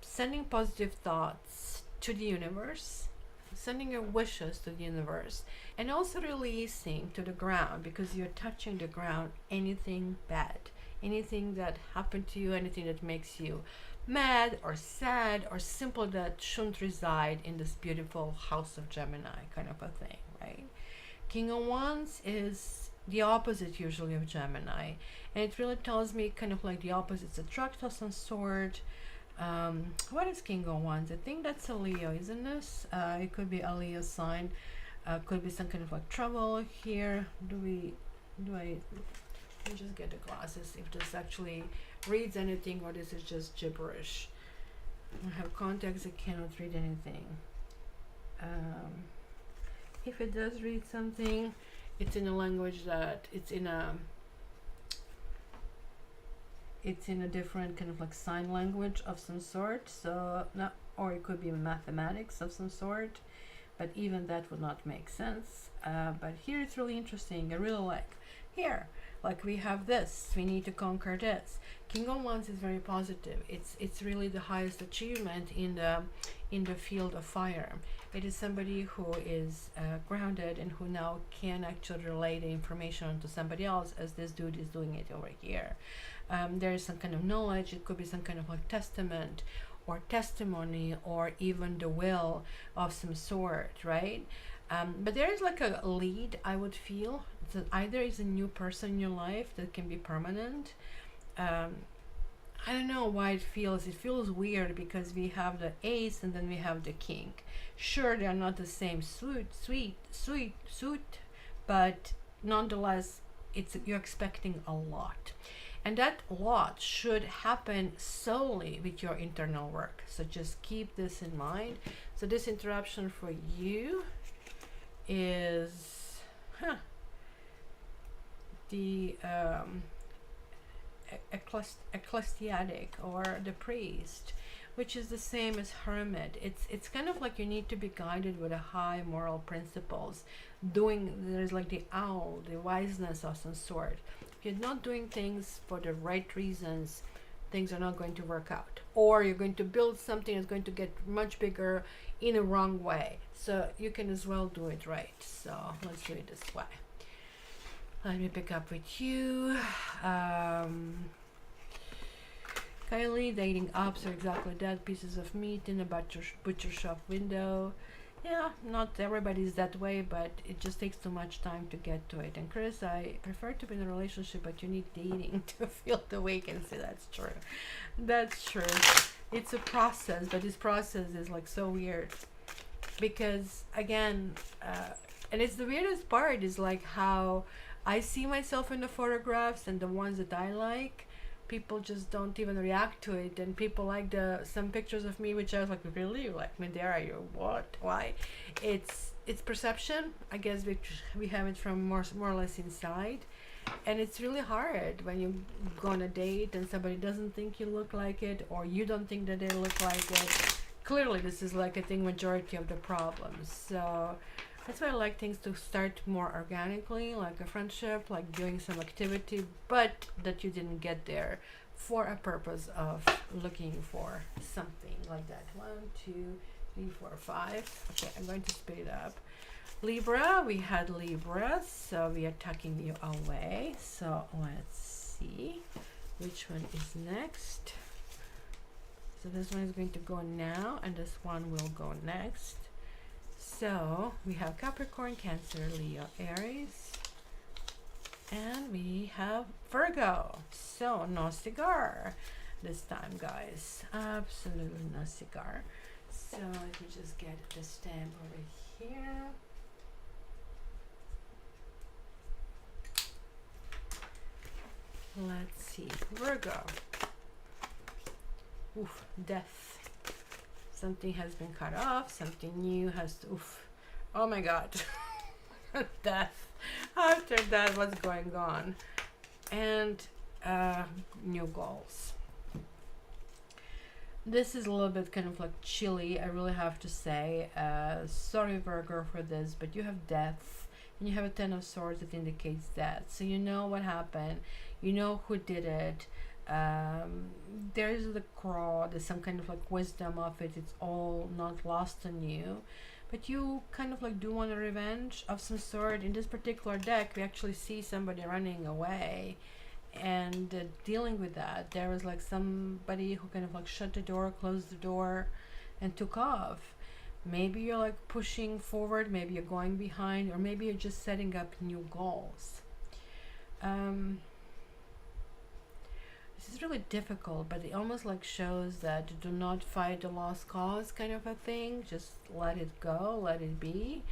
sending positive thoughts to the universe, sending your wishes to the universe, and also releasing to the ground, because you're touching the ground anything bad, anything that happened to you, anything that makes you mad or sad or simple, that shouldn't reside in this beautiful house of Gemini kind of a thing, right? King of Wands is the opposite usually of Gemini, and it really tells me kind of like the opposites attract of some sort. What is King of Wands? I think that's a Leo, isn't this? It could be a Leo sign. Could be some kind of like trouble here. Let me just get the glasses if this actually reads anything, or this is just gibberish. I have contacts, I cannot read anything. If it does read something, it's in a language that it's in a different kind of like sign language of some sort. So not, or it could be mathematics of some sort, but even that would not make sense. But here it's really interesting. I really like here, like we have this, we need to conquer this. King of Wands is very positive. It's really the highest achievement in the field of fire. It is somebody who is grounded and who now can actually relay the information to somebody else, as this dude is doing it over here. There is some kind of knowledge. It could be some kind of like testament or testimony, or even the will of some sort, right? But there is like a lead, I would feel that either is a new person in your life that can be permanent. um, I don't know why it feels weird because we have the ace and then we have the king. Sure, they are not the same suit, but nonetheless, it's you're expecting a lot. And that lot should happen solely with your internal work. So just keep this in mind. So this interruption for you is the ecclesiastic or the priest, which is the same as hermit. It's kind of like you need to be guided with a high moral principles. There's like the owl, the wiseness of some sort. If you're not doing things for the right reasons, things are not going to work out. Or you're going to build something that's going to get much bigger in a wrong way. So you can as well do it right. So let's do it this way. Let me pick up with you. Kylie, dating apps are exactly that. Pieces of meat in a butcher shop window. Yeah, not everybody's that way, but it just takes too much time to get to it. And Chris, I prefer to be in a relationship, but you need dating to feel the vacancy. That's true. That's true. It's a process, but this process is like so weird. Because again, and it's the weirdest part is like how I see myself in the photographs and the ones that I like, people just don't even react to it. And people like some pictures of me, which I was like, really? You like me there? Are you? What? Why? It's perception. I guess we have it from more or less inside. And it's really hard when you go on a date and somebody doesn't think you look like it, or you don't think that they look like it. Clearly, this is like I think majority of the problems. So that's why I like things to start more organically, like a friendship, like doing some activity, but that you didn't get there for a purpose of looking for something like that. 1, 2, 3, 4, 5. Okay, I'm going to speed it up. Libra, we had Libra, so we are tucking you away. So let's see which one is next. So this one is going to go now, and this one will go next. So we have Capricorn, Cancer, Leo, Aries, and we have Virgo. So no cigar this time, guys. Absolutely no cigar. So let me just get the stamp over here. Let's see, Virgo. Oof, death. Something has been cut off, something new has to, oof. Oh my god. Death. After that, what's going on? And new goals. This is a little bit kind of like chilly, I really have to say. Sorry, Virgo, for this, but you have death. And you have a Ten of Swords that indicates death. So you know what happened. You know who did it. There's the crow, there's some kind of like wisdom of it. It's all not lost on you, but you kind of like do want a revenge of some sort. In this particular deck, we actually see somebody running away and dealing with that. There was like somebody who kind of like shut the door, closed the door, and took off. Maybe you're like pushing forward, maybe you're going behind, or maybe you're just setting up new goals. This is really difficult, but it almost like shows that do not fight the lost cause kind of a thing. Just let it go, let it be.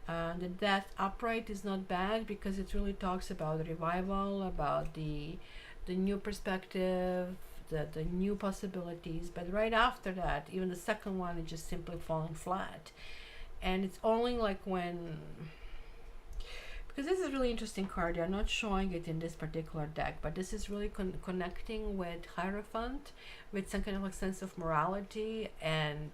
The death upright is not bad because it really talks about revival, about the new perspective, the new possibilities. But right after that, even the second one is just simply falling flat. And it's only like when, because this is a really interesting card. They're not showing it in this particular deck, but this is really connecting with Hierophant, with some kind of like sense of morality and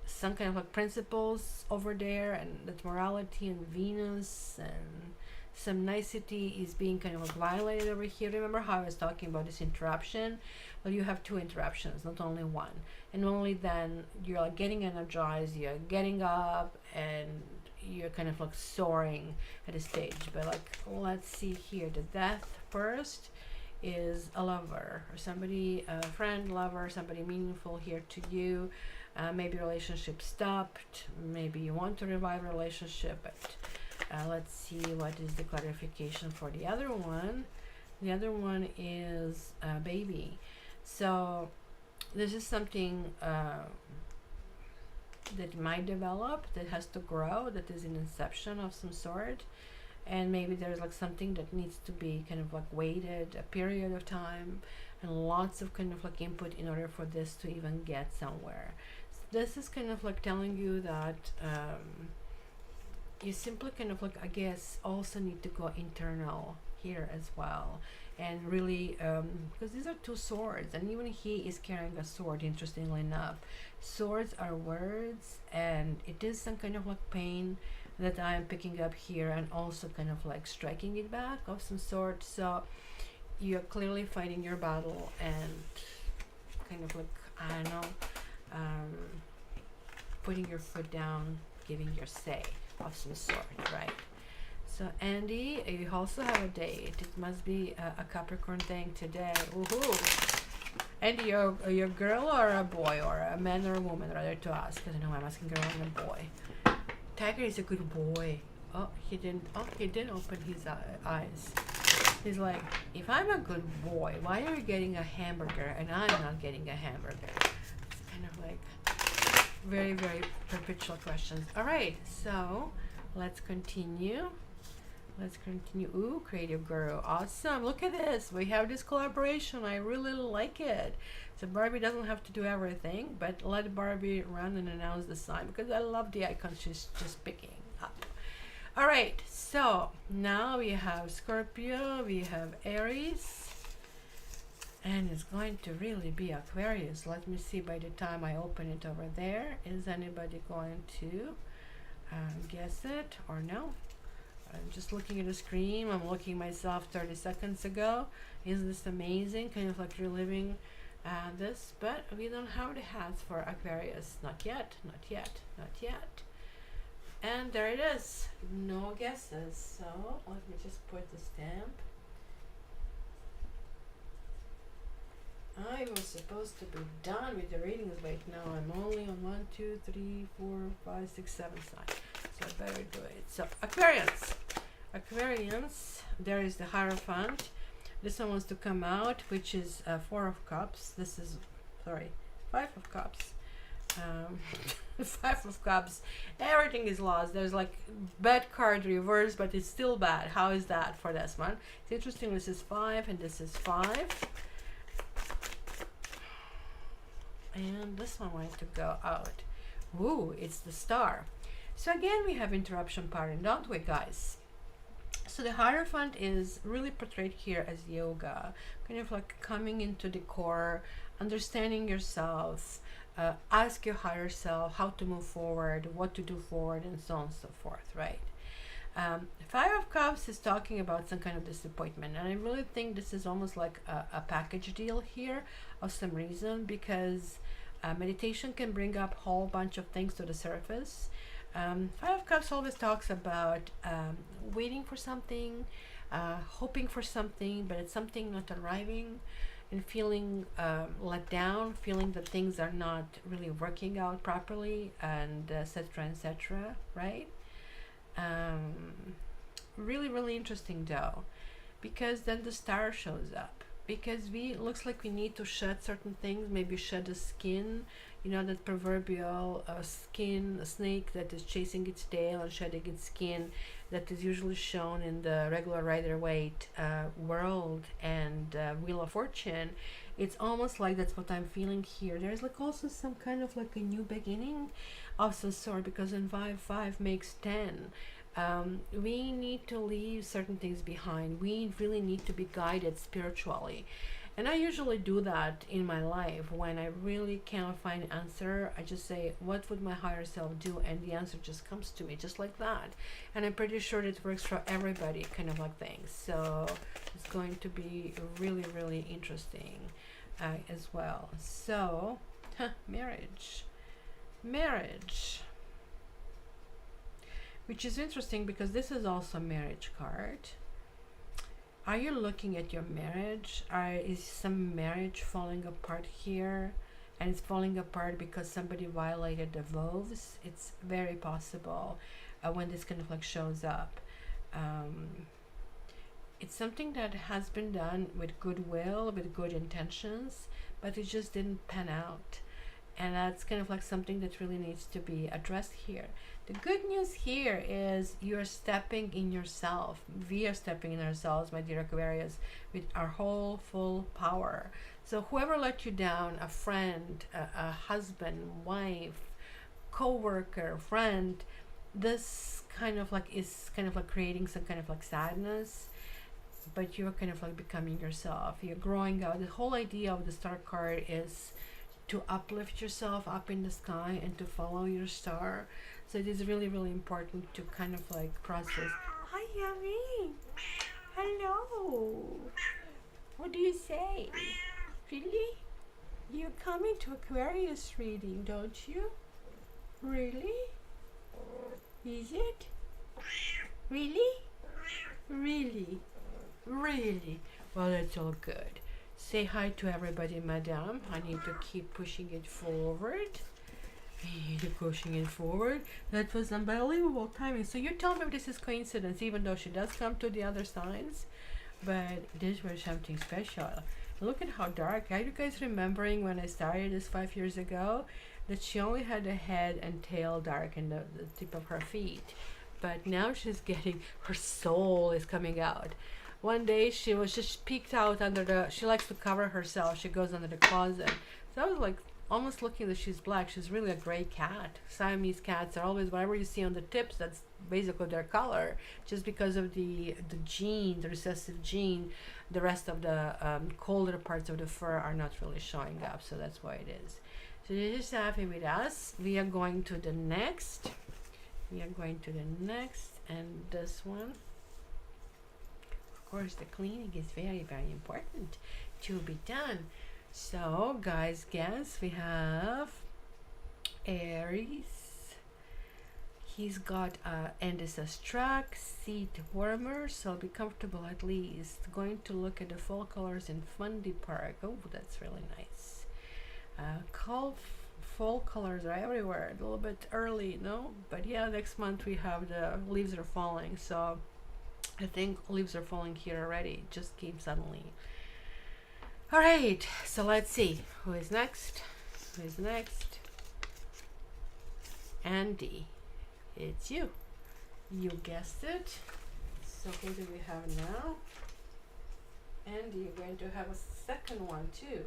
some kind of like principles over there, and that morality and Venus and some nicety is being kind of like violated over here. Remember how I was talking about this interruption? Well, you have two interruptions, not only one. And only then you're like getting energized, you're getting up, and you're kind of like soaring at a stage. But like, let's see here, the death first is a lover, or somebody, a friend, lover, somebody meaningful here to you. Maybe relationship stopped, maybe you want to revive a relationship, but let's see what is the clarification for the other one. The other one is baby. So this is something that might develop, that has to grow, that is an inception of some sort. And maybe there's like something that needs to be kind of like waited a period of time, and lots of kind of like input in order for this to even get somewhere. So this is kind of like telling you that you simply kind of like, I guess, also need to go internal here as well, and really because these are two swords, and even he is carrying a sword, interestingly enough. Swords are words, and it is some kind of like pain that I am picking up here, and also kind of like striking it back of some sort. So you're clearly fighting your battle, and kind of like, I don't know, putting your foot down, giving your say of some sort, right? So Andy, you also have a date. It must be a Capricorn thing today. Woohoo! Andy, you're a girl or a boy, or a man or a woman, rather to ask, because I know I'm asking girl and a boy. Tiger is a good boy. Oh, he didn't open his eyes. He's like, if I'm a good boy, why are you getting a hamburger and I'm not getting a hamburger? It's kind of like very, very perpetual questions. All right, so let's continue. Ooh, creative girl. Awesome. Look at this. We have this collaboration. I really like it. So Barbie doesn't have to do everything, but let Barbie run and announce the sign, because I love the icon she's just picking up. All right. So now we have Scorpio. We have Aries. And it's going to really be Aquarius. Let me see by the time I open it over there. Is anybody going to guess it or no? I'm just looking at the screen. I'm looking myself 30 seconds ago. Is this amazing? Kind of like reliving this, but we don't have the hats for Aquarius. Not yet, not yet, not yet. And there it is. No guesses. So let me just put the stamp. I was supposed to be done with the readings right now. I'm only on 1, 2, 3, 4, 5, 6, 7 sides. So I better do it. So Aquarians, there is the Hierophant. This one wants to come out, which is 4 of Cups. This is, sorry, 5 of Cups. 5 of Cups. Everything is lost. There's like bad card reverse, but it's still bad. How is that for this one? It's interesting. This is 5 and this is 5. And this one wanted to go out. Ooh, it's the Star. So again, we have interruption pattern, don't we, guys? So the Hierophant is really portrayed here as yoga, kind of like coming into the core, understanding yourself, ask your higher self how to move forward, what to do forward, and so on and so forth, right? 5 of Cups is talking about some kind of disappointment, and I really think this is almost like a package deal here of some reason, because meditation can bring up a whole bunch of things to the surface. 5 of Cups always talks about waiting for something, hoping for something, but it's something not arriving, and feeling let down, feeling that things are not really working out properly, and etc., right? Really, really interesting though, because then the Star shows up, because looks like we need to shed certain things, maybe shed the skin, you know, that proverbial skin, a snake that is chasing its tail and shedding its skin, that is usually shown in the regular Rider-Waite world and Wheel of Fortune. It's almost like that's what I'm feeling here. There's like also some kind of like a new beginning of some sort, because in 5 makes 10. We need to leave certain things behind. We really need to be guided spiritually. And I usually do that in my life. When I really cannot find an answer, I just say, what would my higher self do? And the answer just comes to me, just like that. And I'm pretty sure it works for everybody, kind of like things. So it's going to be really, really interesting as well. So, marriage. Which is interesting, because this is also a marriage card. Are you looking at your marriage? Is some marriage falling apart here? And it's falling apart because somebody violated the vows. It's very possible when this kind of like shows up. Um, it's something that has been done with goodwill, with good intentions, but it just didn't pan out. And that's kind of like something that really needs to be addressed here. The good news here is you're stepping in yourself. We are stepping in ourselves, my dear Aquarius, with our whole full power. So whoever let you down, a friend, a husband, wife, co-worker, friend, this kind of like is kind of like creating some kind of like sadness, but you're kind of like becoming yourself. You're growing out. The whole idea of the star card is to uplift yourself up in the sky and to follow your star. So it is really, really important to kind of like process. Hi, Yummy. Hello. What do you say? Really? You're coming to Aquarius reading, don't you? Really? Is it? Really? Really? Really? Well, that's all good. Say hi to everybody, madam. I need to keep pushing it forward. I need to pushing it forward. That was unbelievable timing. So you tell me if this is coincidence, even though she does come to the other signs. But this was something special. Look at how dark. Are you guys remembering when I started this 5 years ago? That she only had a head and tail dark and the tip of her feet. But now she's getting, her soul is coming out. One day she was just peeked out under the, she likes to cover herself. She goes under the closet. So I was like almost looking that she's black. She's really a gray cat. Siamese cats are always, whatever you see on the tips, that's basically their color. Just because of the gene, the recessive gene, the rest of the colder parts of the fur are not really showing up. So that's why it is. So this is happy with us. We are going to the next. We are going to the next, and this one. Of course, the cleaning is very, very important to be done. So, guys, guess we have Aries. He's got and this is truck seat warmer, so be comfortable at least. Going to look at the fall colors in Fundy Park. Oh, that's really nice. Fall colors are everywhere. A little bit early, no? But yeah, next month we have the leaves are falling, so I think leaves are falling here already. It just came suddenly. All right, so let's see who is next. Who is next? Andy, it's you. You guessed it. So who do we have now? Andy, you're going to have a second one too.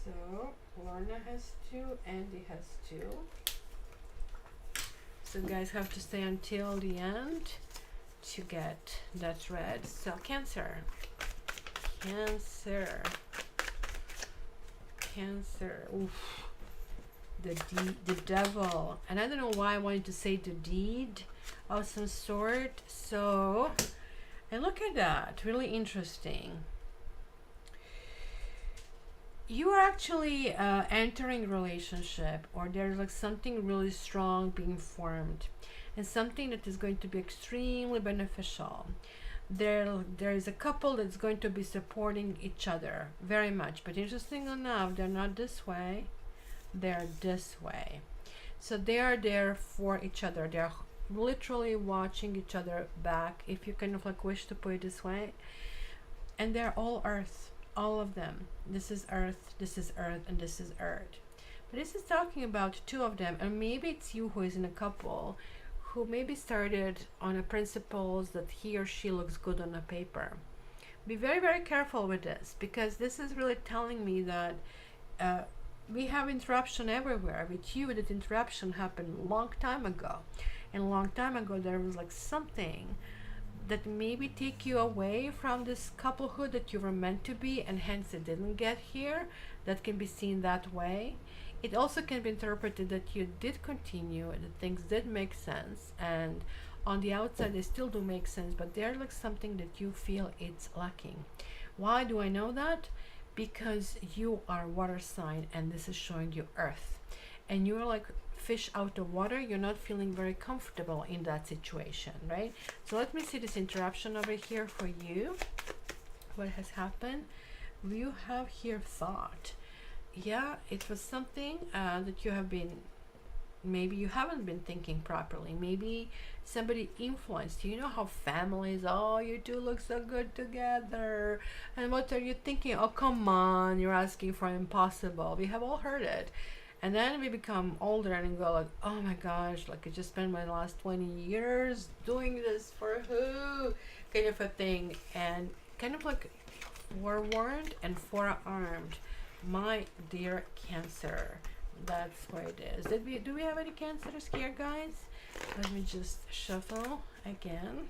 So Lorna has 2, Andy has 2. So guys have to stay until the end to get that read. So Cancer. Cancer. Cancer. Oof. The devil. And I don't know why I wanted to say the deed of some sort. So, and look at that. Really interesting. You are actually entering a relationship, or there's like something really strong being formed, and something that is going to be extremely beneficial. There is a couple that's going to be supporting each other very much, but interesting enough, they're not this way, they're this way. So they are there for each other. They're literally watching each other back, if you kind of like wish to put it this way. And they're all earth, all of them. This is earth, and this is earth. But this is talking about 2 of them, and maybe it's you who is in a couple who maybe started on a principles that he or she looks good on a paper. Be very, very careful with this, because this is really telling me that we have interruption everywhere. With you, that interruption happened a long time ago. And a long time ago, there was like something that maybe take you away from this couplehood that you were meant to be, and hence it didn't get here. That can be seen that way. It also can be interpreted that you did continue, that things did make sense, and on the outside they still do make sense, but they're like something that you feel it's lacking. Why do I know that? Because you are water sign, and this is showing you earth. and you're like fish out of water. You're not feeling very comfortable in that situation, right? So let me see this interruption over here for you. What has happened? You have here thought. Yeah, it was something that you have been, maybe you haven't been thinking properly. Maybe somebody influenced you. You know how families, oh, you two look so good together. And what are you thinking? Oh, come on, you're asking for impossible. We have all heard it. And then we become older and go like, oh my gosh, like I just spent my last 20 years doing this for who? Kind of a thing. And kind of like forewarned and forearmed. My dear Cancer. That's what it is. Do we have any Cancers here, guys? Let me just shuffle again.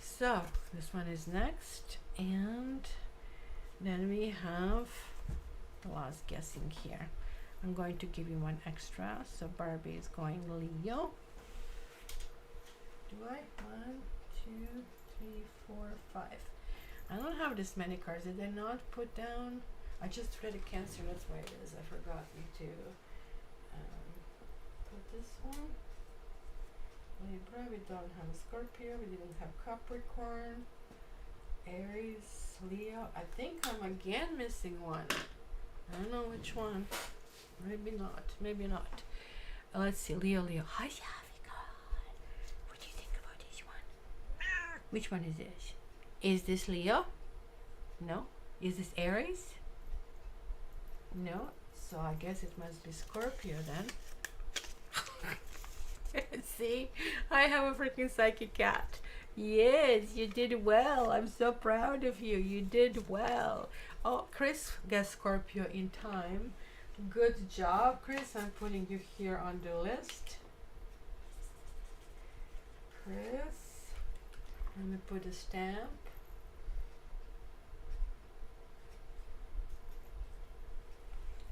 So this one is next, and then we have the last guessing here. I'm going to give you one extra. So Barbie is going Leo. Do I? 1, 2, 3, 4, 5. I don't have this many cards. Did I not put down? I just read a Cancer, that's why it is. I forgot me to put this one. Libra, we don't have Scorpio, we didn't have Capricorn, Aries, Leo. I think I'm again missing one. I don't know which one. Maybe not, maybe not. Let's see, Leo. Hi, Shavika. What do you think about this one? Which one is this? Is this Leo? No. Is this Aries? No, so I guess it must be Scorpio then. See, I have a freaking psychic cat. Yes, you did well. I'm so proud of you. You did well. Oh, Chris guessed Scorpio in time. Good job, Chris. I'm putting you here on the list. Chris, let me put a stamp.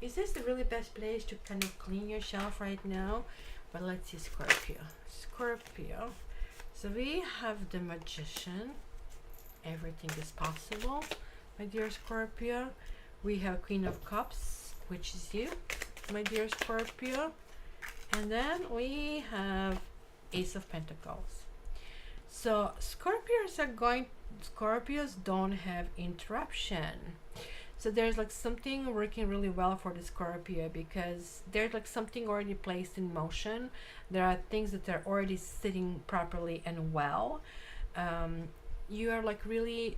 Is this the really best place to kind of clean yourself right now? But let's see, Scorpio. Scorpio. So we have the Magician. Everything is possible, my dear Scorpio. We have Queen of Cups, which is you, my dear Scorpio. And then we have Ace of Pentacles. So Scorpios don't have interruption. So there's like something working really well for the Scorpio, because there's like something already placed in motion. There are things that are already sitting properly and well. You are like really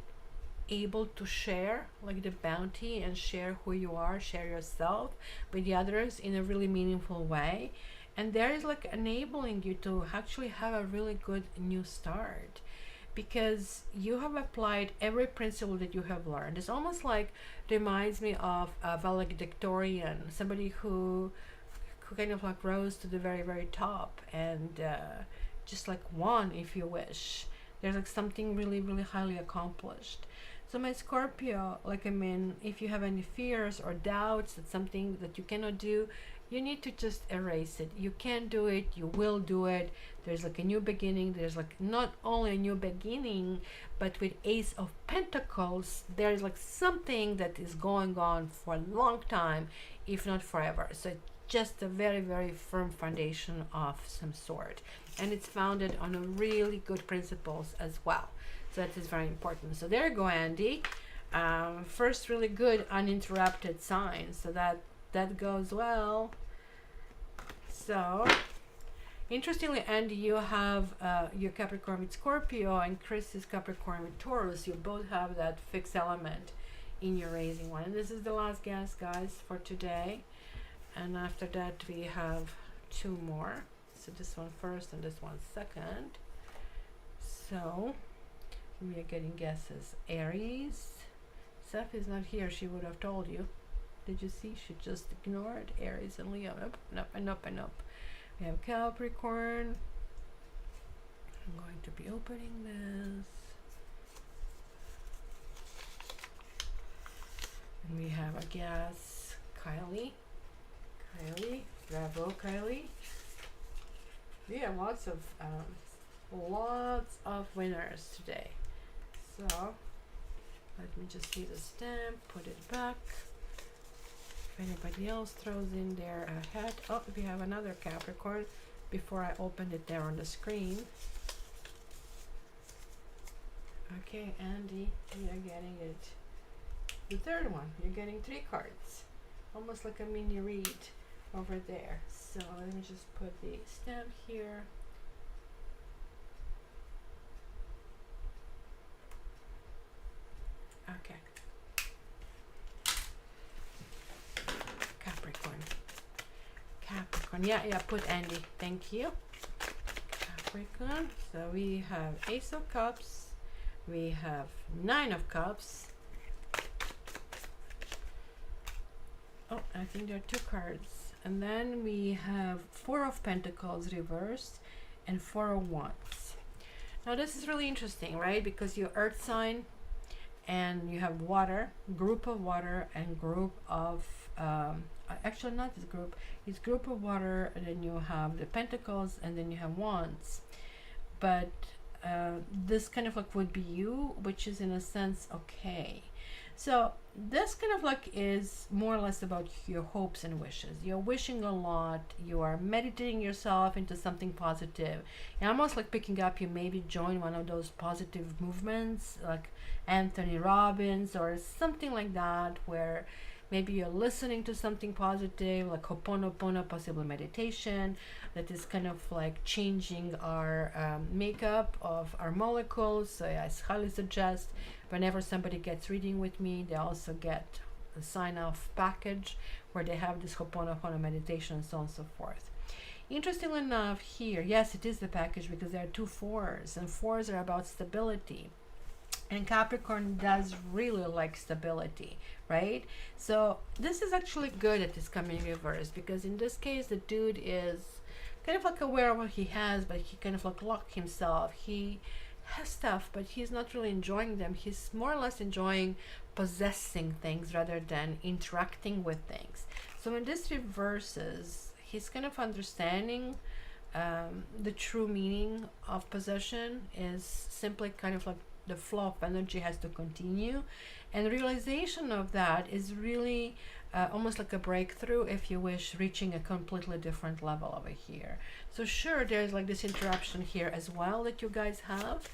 able to share like the bounty and share who you are, share yourself with the others in a really meaningful way. And there is like enabling you to actually have a really good new start, because you have applied every principle that you have learned. It's almost like, reminds me of a valedictorian, somebody who kind of like rose to the very, very top and just like won, if you wish. There's like something really, really highly accomplished. So my Scorpio, like, I mean, if you have any fears or doubts that something that you cannot do, you need to just erase it. You can do it, you will do it. There's like a new beginning. There's like not only a new beginning, but with Ace of Pentacles, there's like something that is going on for a long time, if not forever. So it's just a very, very firm foundation of some sort. And it's founded on a really good principles as well. So that is very important. So there you go, Andy. First really good uninterrupted sign. So that goes well. So interestingly, Andy, you have your Capricorn with Scorpio, and Chris is Capricorn with Taurus. You both have that fixed element in your raising one. And this is the last guess, guys, for today. And after that, we have 2 more. So this one first and this one second. So we are getting guesses. Aries. Seth is not here. She would have told you. Did you see? She just ignored Aries and Leo. Up and up and up and up. We have Capricorn. I'm going to be opening this. And we have a guess. Kylie. Bravo, Kylie. We have lots of winners today. So let me just see the stamp, put it back. if anybody else throws in their hat. Oh, we have another Capricorn before I opened it there on the screen. Okay, Andy, you're getting it. The third one, you're getting 3 cards. Almost like a mini read over there. So let me just put the stamp here. Okay. Capricorn. Yeah, put Andy. Thank you. Capricorn. So we have Ace of Cups. We have 9 of Cups. Oh, I think there are 2 cards. And then we have 4 of Pentacles reversed and 4 of Wands. Now this is really interesting, right? Because you're Earth sign and you have water, group of water and group of, actually not this group, it's group of water, and then you have the Pentacles and then you have Wands. But this kind of like would be you, which is in a sense okay. So this kind of like is more or less about your hopes and wishes. You're wishing a lot, you are meditating yourself into something positive, and almost like picking up, you maybe join one of those positive movements like Anthony Robbins or something like that, where maybe you're listening to something positive like Ho'oponopono, possible meditation, that is kind of like changing our makeup of our molecules. So I highly suggest whenever somebody gets reading with me, they also get a sign-off package where they have this Ho'oponopono meditation and so on and so forth. Interestingly enough here, yes, it is the package because there are 2 4s, and 4s are about stability. And Capricorn does really like stability, right? So this is actually good that it's coming reverse, because in this case, the dude is kind of like aware of what he has, but he kind of like locked himself. He has stuff, but he's not really enjoying them. He's more or less enjoying possessing things rather than interacting with things. So when this reverses, he's kind of understanding the true meaning of possession is simply kind of like the flow of energy has to continue, and realization of that is really almost like a breakthrough, if you wish, reaching a completely different level over here. So sure, there's like this interruption here as well that you guys have.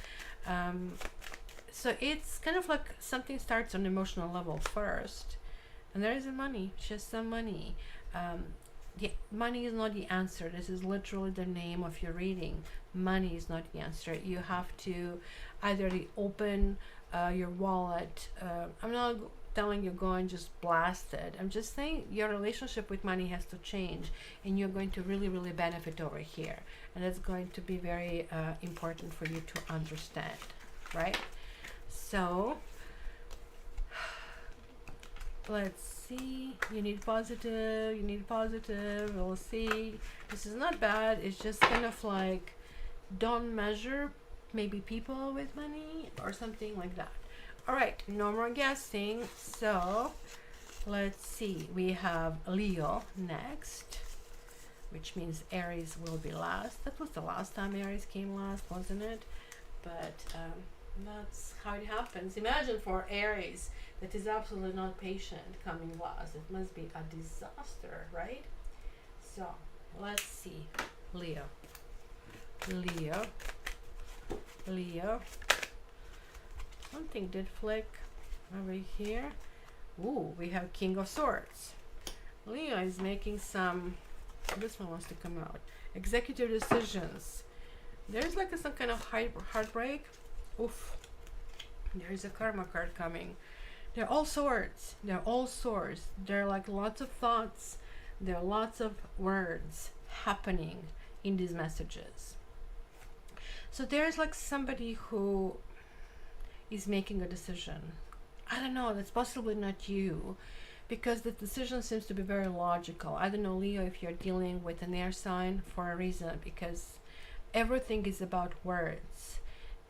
So it's kind of like something starts on emotional level first, and there is money, just some money. The money is not the answer. This is literally the name of your reading. Money is not the answer. You have to either open your wallet. I'm not telling you go and just blast it. I'm just saying your relationship with money has to change, and you're going to really, really benefit over here. And that's going to be very important for you to understand, right? So let's see. You need positive. We'll see. This is not bad. It's just kind of like, don't measure maybe people with money or something like that. All right, no more guessing. So let's see. We have Leo next, which means Aries will be last. That was the last time Aries came last, wasn't it? But that's how it happens. Imagine for Aries that is absolutely not patient coming last. It must be a disaster, right? So let's see. Leo. Something did flick over here. Ooh, we have King of Swords. Leo is making some, this one wants to come out, executive decisions. There's like some kind of heartbreak. Oof. There is a karma card coming. They're all swords. They're all swords. There are like lots of thoughts. There are lots of words happening in these messages. So there's like somebody who is making a decision. I don't know, that's possibly not you, because the decision seems to be very logical. I don't know, Leo, if you're dealing with an air sign for a reason, because everything is about words,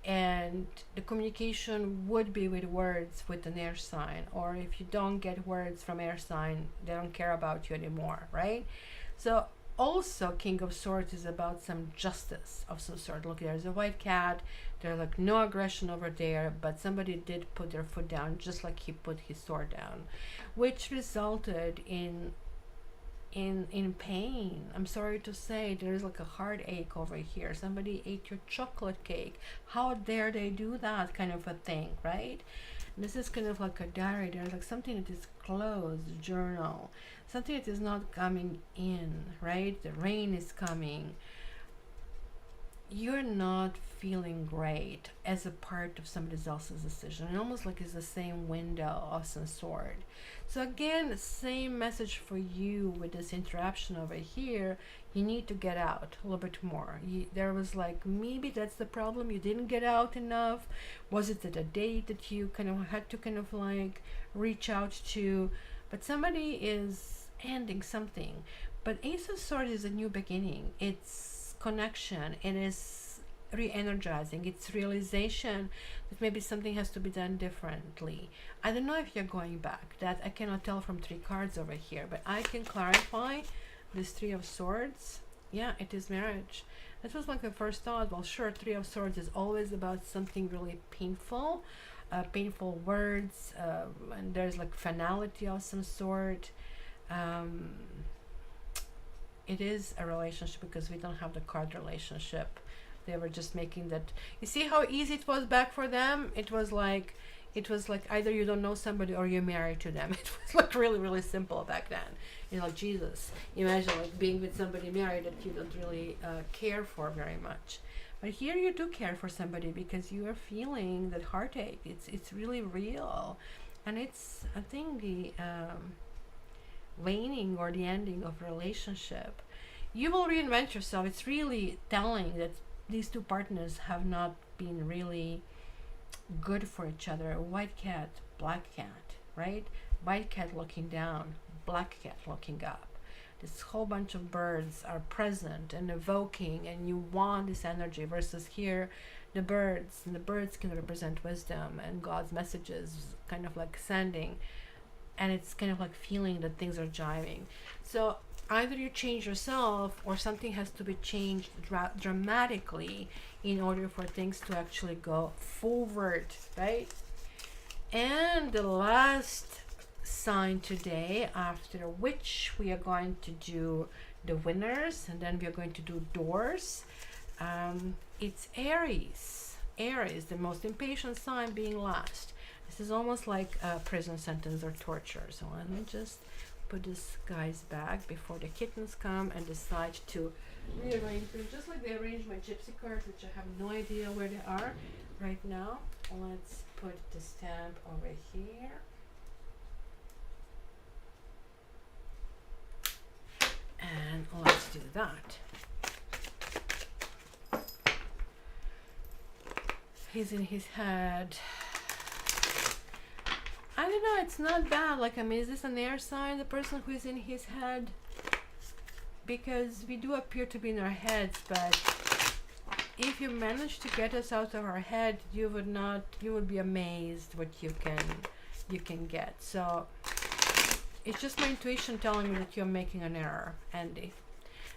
and the communication would be with words with an air sign, or if you don't get words from air sign, they don't care about you anymore, right? So Also, King of Swords is about some justice of some sort. Look, there's a white cat. There's like no aggression over there, but somebody did put their foot down, just like he put his sword down, which resulted in pain. I'm sorry to say, there's like a heartache over here. Somebody ate your chocolate cake. How dare they do that, kind of a thing, right? This is kind of like a diary. There's like something that is closed, journal, something that is not coming in, right? The rain is coming. You're not feeling great as a part of somebody else's decision. And almost like it's the same window of some sort. So again, same message for you with this interruption over here. You need to get out a little bit more. There was like, maybe that's the problem. You didn't get out enough. Was it at a date that you kind of had to kind of like reach out to? But somebody is ending something. But Ace of Swords is a new beginning. It's connection. It is re-energizing. It's realization that maybe something has to be done differently. I don't know if you're going back. That I cannot tell from 3 cards over here, but I can clarify this 3 of Swords. Yeah, it is marriage. That was like the first thought. Well, sure, 3 of Swords is always about something really painful, painful words, and there's like finality of some sort. It is a relationship because we don't have the card relationship. They were just making that. You see how easy it was back for them? It was like either you don't know somebody or you're married to them. It was like really, really simple back then. You know, like Jesus. Imagine like being with somebody married that you don't really care for very much. But here you do care for somebody because you are feeling that heartache. It's really real, and it's, I think, the waning or the ending of a relationship. You will reinvent yourself. It's really telling that these 2 partners have not been really good for each other. White cat, black cat, right? White cat looking down, black cat looking up. This whole bunch of birds are present and evoking, and you want this energy, versus here the birds, and the birds can represent wisdom and God's messages kind of like sending, and it's kind of like feeling that things are jiving. So either you change yourself or something has to be changed dramatically in order for things to actually go forward, right? And the last sign today, after which we are going to do the winners, and then we are going to do doors. It's Aries. Aries, the most impatient sign, being last. This is almost like a prison sentence or torture. So let me just put this guy's back before the kittens come and decide to rearrange them, just like they arrange my gypsy cards, which I have no idea where they are right now. Let's put the stamp over here. And let's do that. He's in his head. I don't know, it's not bad. Like, I mean, is this an air sign, the person who is in his head? Because we do appear to be in our heads, but if you manage to get us out of our head, you would be amazed what you can get. So it's just my intuition telling me that you're making an error, Andy.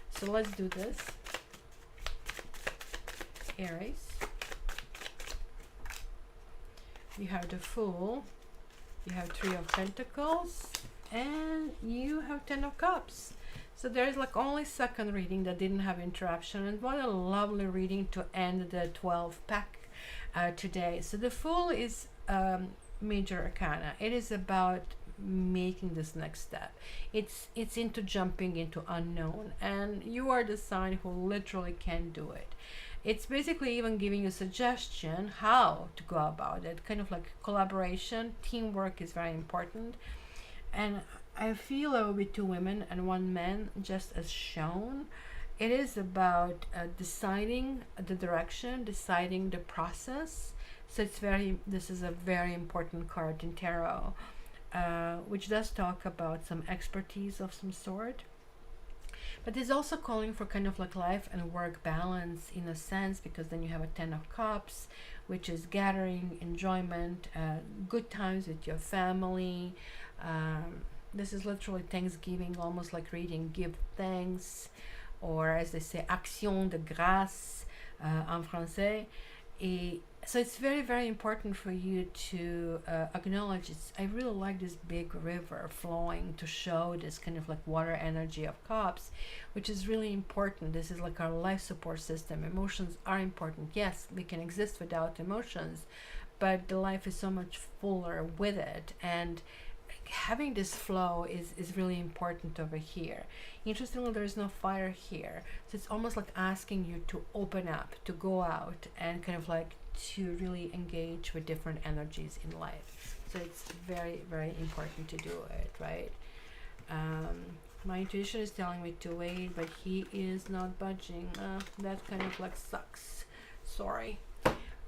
So let's do this. Aries. You have the Fool. You have 3 of Pentacles. And you have 10 of Cups. So there's like only second reading that didn't have interruption. And what a lovely reading to end the 12 pack today. So the Fool is major arcana. It is about making this next step. It's into jumping into unknown, and you are the sign who literally can do it. It's basically even giving you suggestion how to go about it, kind of like collaboration. Teamwork is very important, and I feel there will be 2 women and 1 man, just as shown. It is about deciding the direction, deciding the process. So this is a very important card in tarot, which does talk about some expertise of some sort, but it's also calling for kind of like life and work balance in a sense, because then you have a 10 of Cups, which is gathering, enjoyment, good times with your family, This is literally Thanksgiving, almost like reading Give Thanks, or as they say, Action de Grâce en français. So it's very, very important for you to acknowledge it's, I really like this big river flowing to show this kind of like water energy of cups, which is really important. This is like our life support system. Emotions are important. Yes, we can exist without emotions, but the life is so much fuller with it, and having this flow is really important over here. Interestingly, there is no fire here, so it's almost like asking you to open up, to go out, and kind of like to really engage with different energies in life. So it's very, very important to do it, right? My intuition is telling me to wait, but he is not budging. That kind of like sucks. Sorry.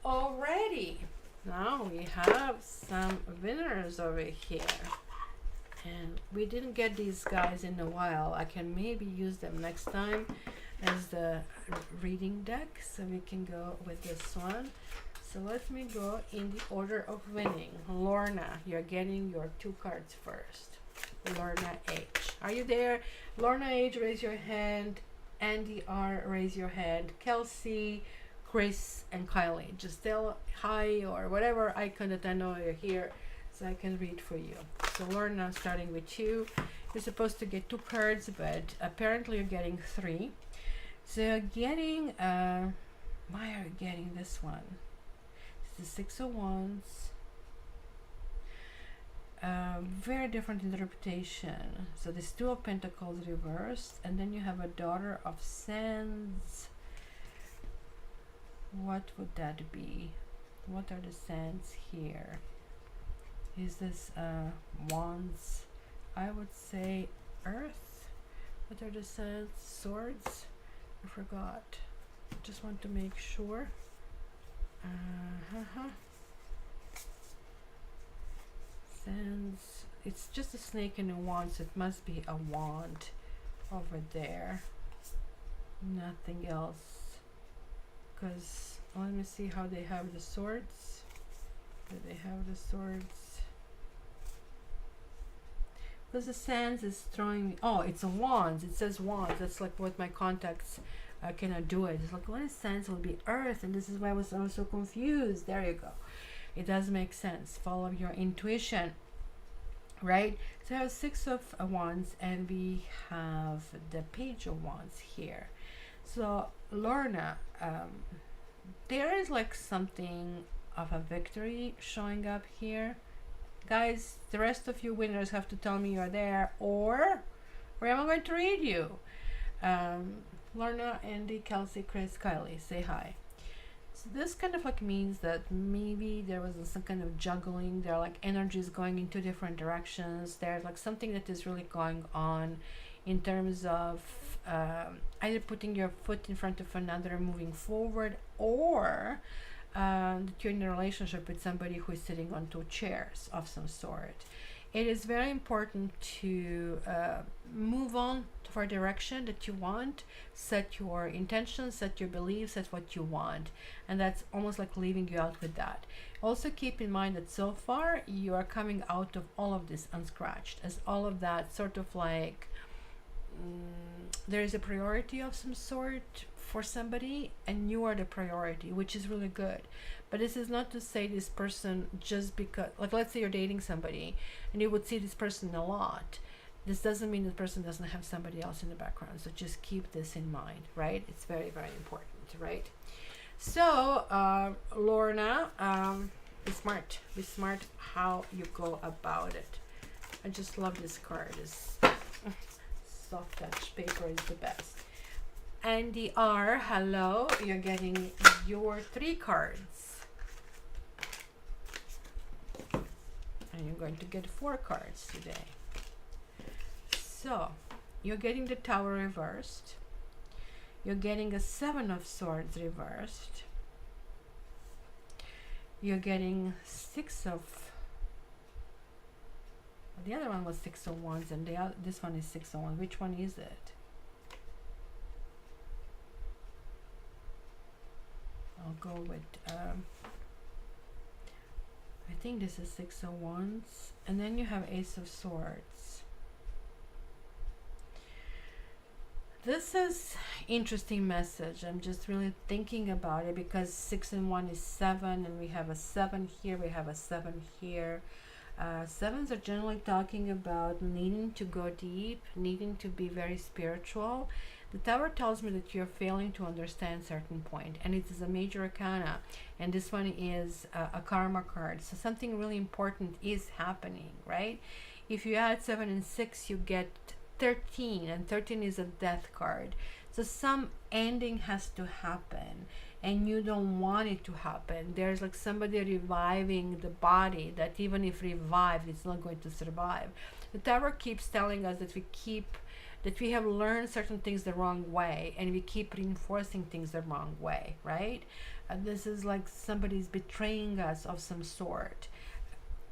Alrighty, now we have some winners over here, and we didn't get these guys in a while. I can maybe use them next time as the reading deck, so we can go with this one. So let me go in the order of winning. Lorna, you're getting your 2 cards first. Lorna H, are you there? Lorna H, raise your hand. Andy R, raise your hand. Kelsey, Chris, and Kylie, just tell hi or whatever icon that I know you're here, so I can read for you. So Lorna, starting with you, you're supposed to get 2 cards, but apparently you're getting 3. So you're getting why are you getting this one? It's the 6 of Wands. Very different interpretation. So this 2 of Pentacles reversed, and then you have a Daughter of Sands. What would that be? What are the sands here? Is this wands? I would say earth. What are the sands? Swords? I forgot. Just want to make sure. Sands. It's just a snake and a wand, so it must be a wand over there. Nothing else. Because let me see how they have the swords. Do they have the swords? Because the sands is throwing me. Oh, it's a wands. It says wands. That's like what my contacts cannot do it. It's like, what is sands will be earth, and this is why I was so confused. There you go. It does make sense. Follow your intuition, right? So I have 6 of wands, and we have the Page of Wands here. So Lorna, there is like something of a victory showing up here. Guys, the rest of you winners have to tell me you're there, or where am I going to read you? Lorna, Andy, Kelsey, Chris, Kylie, say hi. So this kind of like means that maybe there was some kind of juggling. There are like energies going in 2 different directions. There's like something that is really going on in terms of either putting your foot in front of another, moving forward, or that you're in a relationship with somebody who is sitting on 2 chairs of some sort. It is very important to move on for a direction that you want, set your intentions, set your beliefs, set what you want, and that's almost like leaving you out with that. Also keep in mind that so far you are coming out of all of this unscratched, as all of that sort of like there is a priority of some sort for somebody, and you are the priority, which is really good. But this is not to say this person, just because, like, let's say you're dating somebody and you would see this person a lot, this doesn't mean the person doesn't have somebody else in the background. So just keep this in mind, right? It's very, very important, right? So Lorna, be smart how you go about it. I just love this card. This soft touch paper is the best. Andy R, hello, you're getting your 3 cards, and you're going to get 4 cards today. So you're getting the Tower reversed, you're getting a 7 of Swords reversed, you're getting 6 of, the other one was 6 of Wands, and this one is 6 of Wands. Which one is it? I'll go with I think this is 6 of Wands, and then you have Ace of Swords. This is interesting message. I'm just really thinking about it because 6 and 1 is 7, and we have a 7 here, we have a 7 here. Sevens are generally talking about needing to go deep, needing to be very spiritual. The Tower tells me that you're failing to understand certain point, and it is a major arcana, and this one is a karma card. So something really important is happening, right? If you add 7 and 6, you get 13, and 13 is a death card. So some ending has to happen, and you don't want it to happen. There's like somebody reviving the body that even if revived, it's not going to survive. The Tower keeps telling us that we have learned certain things the wrong way, and we keep reinforcing things the wrong way, right? This is like somebody's betraying us of some sort.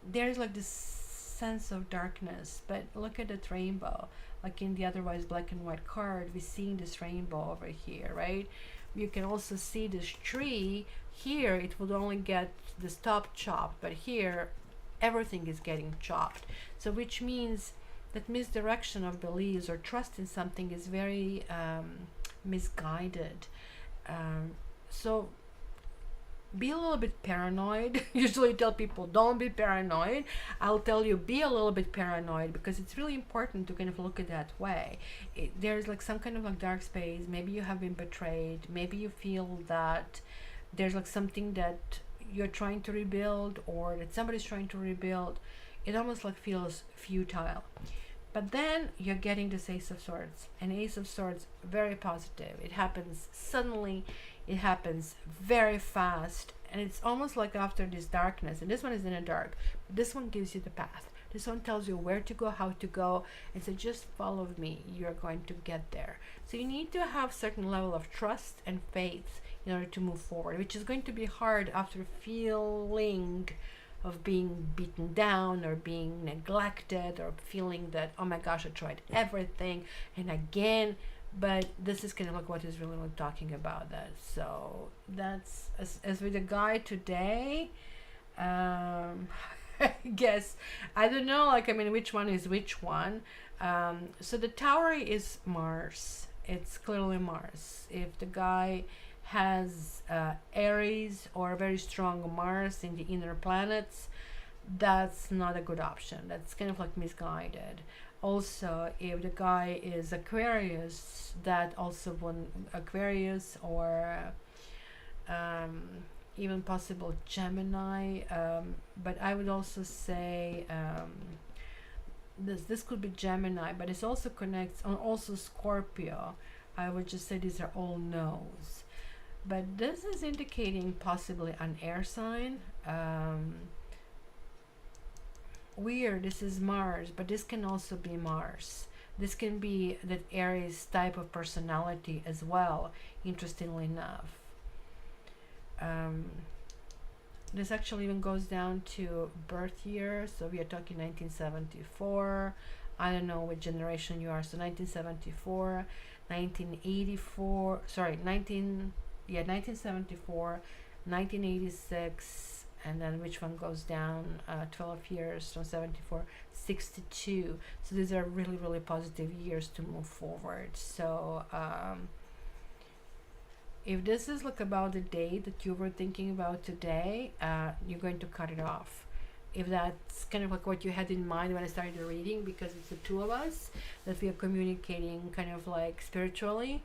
There's like this sense of darkness, but look at that rainbow. Like in the otherwise black and white card, we're seeing this rainbow over here, right? You can also see this tree here. It would only get the top chopped, but here everything is getting chopped. So which means that misdirection of beliefs or trust in something is very misguided. So be a little bit paranoid. Usually tell people don't be paranoid. I'll tell you be a little bit paranoid, because it's really important to kind of look at that way. There's like some kind of like dark space. Maybe you have been betrayed. Maybe you feel that there's like something that you're trying to rebuild, or that somebody's trying to rebuild. It almost like feels futile. But then you're getting this Ace of Swords, and Ace of Swords, very positive. It happens suddenly, it happens very fast, and it's almost like after this darkness, and this one is in the dark, but this one gives you the path. This one tells you where to go, how to go, and so just follow me, you're going to get there. So you need to have certain level of trust and faith in order to move forward, which is going to be hard after feeling of being beaten down or being neglected, or feeling that, oh my gosh, I tried everything and again. But this is kind of like what is really like talking about that. So that's as with the guy today. I guess I don't know, like, I mean, which one is which one. So the Tower is Mars. It's clearly Mars. If the guy has Aries or a very strong Mars in the inner planets, that's not a good option. That's kind of like misguided. Also, if the guy is Aquarius, that also one Aquarius, or even possible Gemini, but I would also say this could be Gemini, but it also connects on also Scorpio. I would just say these are all no's. But this is indicating possibly an air sign. Weird, this is Mars, but this can also be Mars. This can be that Aries type of personality as well, interestingly enough. This actually even goes down to birth year, so we are talking 1974. I don't know what generation you are, so 1974, 1984, sorry, 1974, 1986, and then which one goes down 12 years from 74, 62. So these are really, really positive years to move forward. So if this is like about the day that you were thinking about today, you're going to cut it off. If that's kind of like what you had in mind when I started the reading, because it's the two of us that we are communicating kind of like spiritually,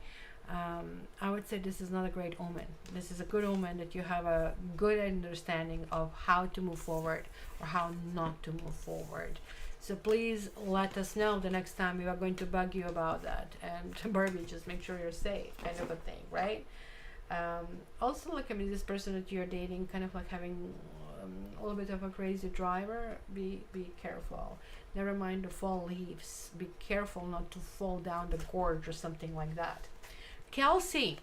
I would say this is not a great omen. This is a good omen that you have a good understanding of how to move forward or how not to move forward. So please let us know the next time we are going to bug you about that. And Barbie, just make sure you're safe, kind of a thing, right? Also, like, I mean, this person that you're dating, kind of like having a little bit of a crazy driver. Be careful. Never mind the fall leaves. Be careful not to fall down the gorge or something like that. Kelsey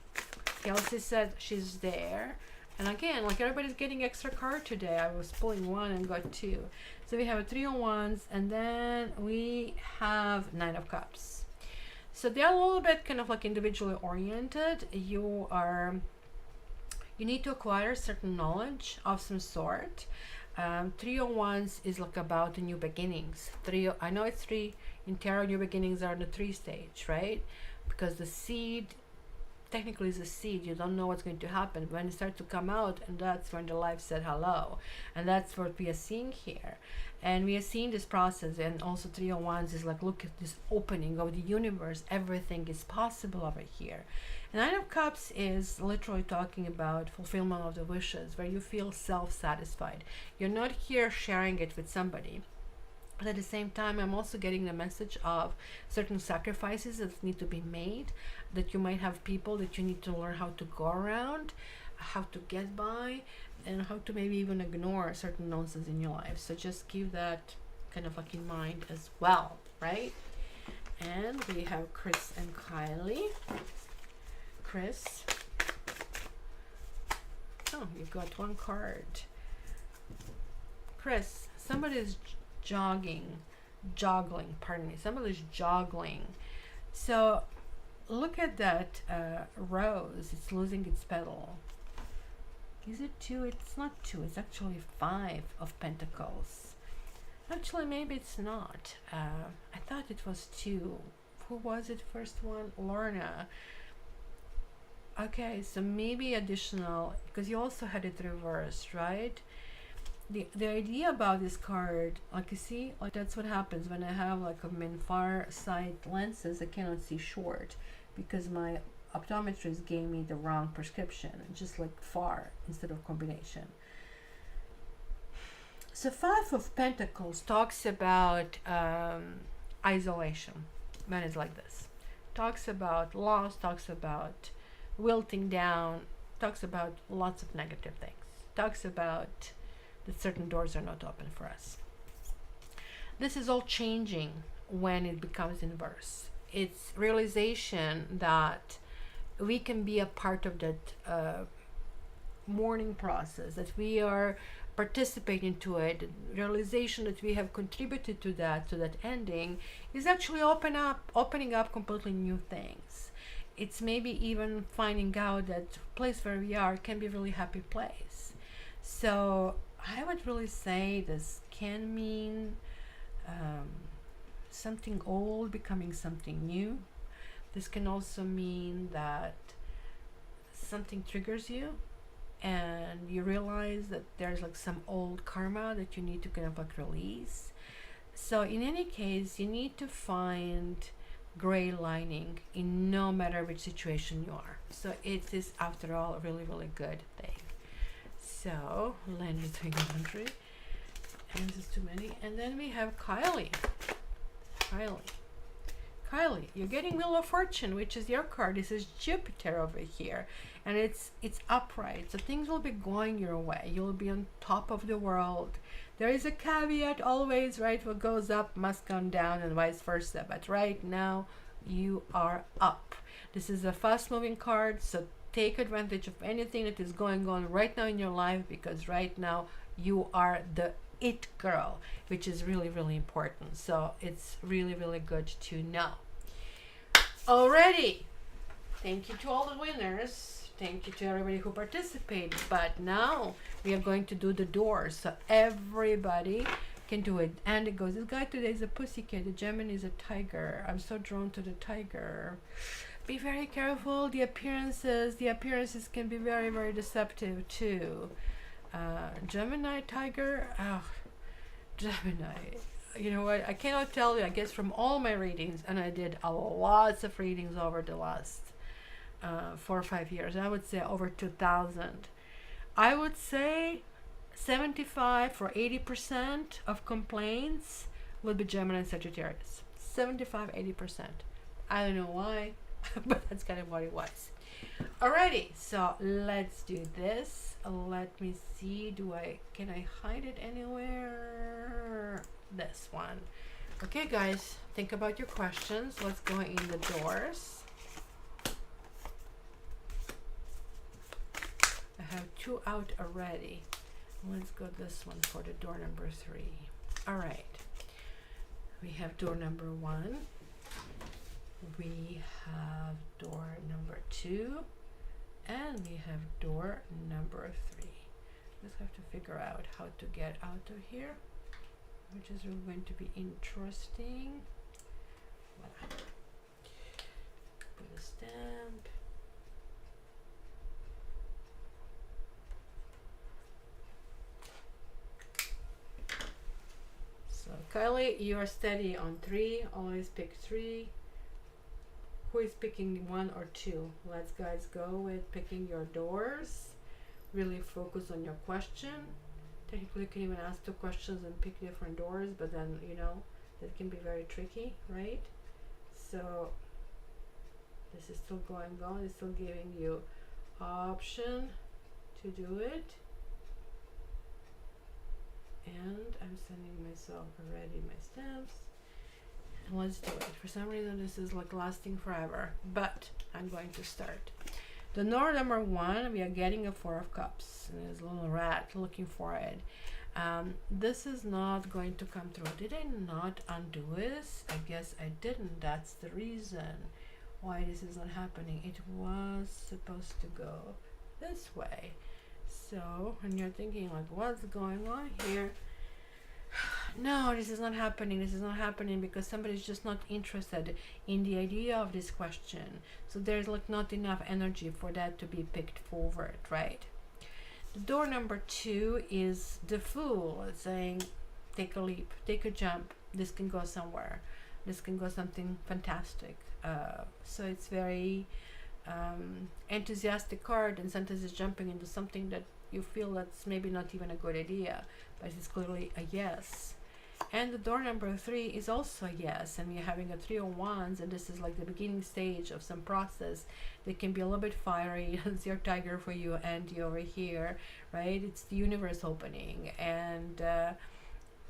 said she's there, and again, like, everybody's getting extra card today. I was pulling one and got two, so we have a 3 of Wands, and then we have 9 of Cups. So they're a little bit kind of like individually oriented. You need to acquire certain knowledge of some sort. 3 of Wands is like about the new beginnings. I know it's 3 In tarot, new beginnings are the 3 stage, right? Because the seed technically is a seed. You don't know what's going to happen when it starts to come out, and that's when the life said hello. And that's what we are seeing here. And we are seeing this process. And also 3 of Wands is like, look at this opening of the universe. Everything is possible over here. And 9 of Cups is literally talking about fulfillment of the wishes, where you feel self-satisfied. You're not here sharing it with somebody. But at the same time, I'm also getting the message of certain sacrifices that need to be made, that you might have people that you need to learn how to go around, how to get by, and how to maybe even ignore certain nonsense in your life. So just keep that kind of like in mind as well, right? And we have Chris and Kylie. Chris. Oh, you've got 1 card. Chris, somebody's joggling, pardon me, somebody's joggling. So look at that rose. It's losing its petal. Is it 2? It's not 2. It's actually 5 of Pentacles. Actually, maybe it's not. I thought it was 2. Who was it? First one? Lorna. Okay, so maybe additional, because you also had it reversed, right? The idea about this card, like you see, like that's what happens when I have like far sight lenses. I cannot see short because my optometrist gave me the wrong prescription, just like far instead of combination. So 5 of Pentacles talks about isolation when it's like this. Talks about loss, talks about wilting down, talks about lots of negative things. Talks about that certain doors are not open for us. This is all changing when it becomes inverse. It's realization that we can be a part of that mourning process, that we are participating to it. Realization that we have contributed to that ending is actually opening up completely new things. It's maybe even finding out that place where we are can be a really happy place. So I would really say this can mean something old becoming something new. This can also mean that something triggers you and you realize that there's like some old karma that you need to kind of like release. So in any case, you need to find gray lining in no matter which situation you are. So it is, after all, a really, really good thing. So, Len is doing laundry. And this is too many. And then we have Kylie. Kylie, you're getting Wheel of Fortune, which is your card. This is Jupiter over here. And it's upright. So things will be going your way. You'll be on top of the world. There is a caveat always, right? What goes up must come down and vice versa. But right now, you are up. This is a fast-moving card, so take advantage of anything that is going on right now in your life, because right now you are the it girl, which is really, really important. So it's really, really good to know. Alrighty. Thank you to all the winners. Thank you to everybody who participated. But now we are going to do the doors, so everybody can do it. And it goes, this guy today is a pussycat, the Gemini is a tiger. I'm so drawn to the tiger. Be very careful. The appearances can be very, very deceptive too. Gemini, tiger, Gemini. You know what? I cannot tell you. I guess from all my readings, and I did lots of readings over the last 4 or 5 years. I would say over 2,000. I would say 75 or 80% of complaints will be Gemini and Sagittarius. 75-80%. I don't know why. But that's kind of what it was. Alrighty, so let's do this. Let me see. Can I hide it anywhere? This one. Okay, guys, think about your questions. Let's go in the doors. I have 2 out already. Let's go this one for the door number 3. Alright. We have door number 1. We have door number 2, and we have door number 3. Just have to figure out how to get out of here, which is going to be interesting. Voila. Put a stamp. So Kylie, you are steady on 3. Always pick 3. Who is picking 1 or 2? Let's guys go with picking your doors. Really focus on your question. Technically you can even ask 2 questions and pick different doors, but then that can be very tricky, right? So this is still going on. It's still giving you option to do it. And I'm sending myself already my stamps. And let's do it. For some reason this is like lasting forever, but I'm going to start. The door number 1, we are getting a 4 of cups. And there's a little rat looking for it. This is not going to come through. Did I not undo this? I guess I didn't. That's the reason why this is not happening. It was supposed to go this way. So when you're thinking like, what's going on here? No, this is not happening. This is not happening because somebody's just not interested in the idea of this question. So there's like not enough energy for that to be picked forward, right? The door number 2 is the Fool. It's saying, take a leap, take a jump. This can go somewhere. This can go something fantastic. So it's very enthusiastic card, and sometimes it's jumping into something that you feel that's maybe not even a good idea, but it's clearly a yes. And the door number 3 is also a yes, and we're having a 3 of wands, and this is like the beginning stage of some process that can be a little bit fiery. It's your tiger for you, and you over here, right? It's the universe opening, and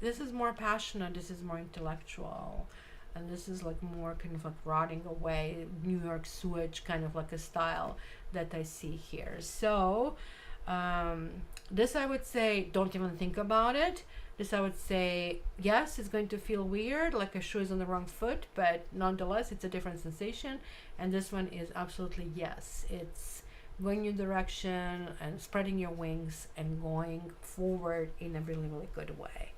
this is more passionate, this is more intellectual, and this is like more kind of like rotting away, New York sewage kind of like a style that I see here. So this I would say, don't even think about it. This I would say, yes, it's going to feel weird, like a shoe is on the wrong foot, but nonetheless, it's a different sensation. And this one is absolutely yes. It's going your direction and spreading your wings and going forward in a really, really good way.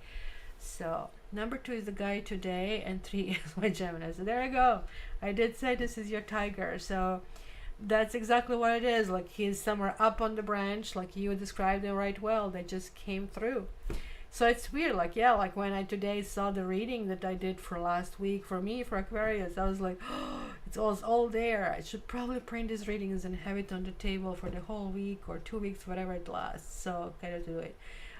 So number 2 is the guy today, and 3 is my Gemini. So there you go. I did say this is your tiger. So that's exactly what it is. Like he's somewhere up on the branch, like you described it right well. They just came through. So it's weird, like, yeah, like when I today saw the reading that I did for last week for me, for Aquarius, I was like, oh, it's all there. I should probably print these readings and have it on the table for the whole week or 2 weeks, whatever it lasts. So kind of do it.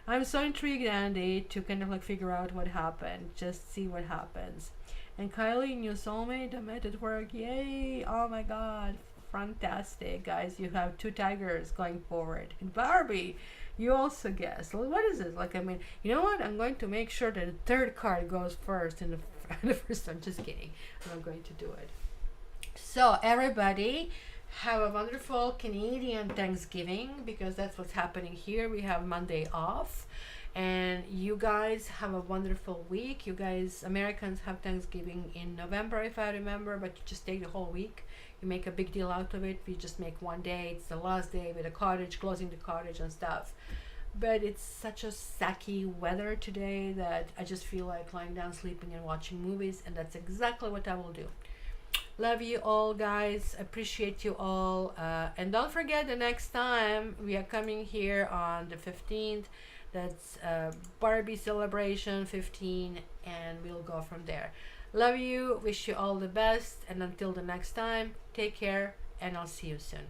I'm so intrigued, Andy, to kind of like figure out what happened. Just see what happens. And Kylie, new soulmate, I met at work. Yay! Oh my God. Fantastic, guys. You have 2 tigers going forward. And Barbie, you also guessed. What is this? Like, I mean, you know what? I'm going to make sure that the 3rd card goes first in the first time. Just kidding. I'm not going to do it. So, everybody, have a wonderful Canadian Thanksgiving, because that's what's happening here. We have Monday off. And you guys have a wonderful week. You guys, Americans, have Thanksgiving in November, if I remember, but you just take the whole week. You make a big deal out of it. We just make one day. It's the last day with the cottage, closing the cottage and stuff. But it's such a sacky weather today that I just feel like lying down, sleeping, and watching movies, and that's exactly what I will do. Love you all, guys. Appreciate you all. And don't forget, the next time we are coming here on the 15th. That's Barbie celebration 15, and we'll go from there. Love you. Wish you all the best. And until the next time, take care, and I'll see you soon.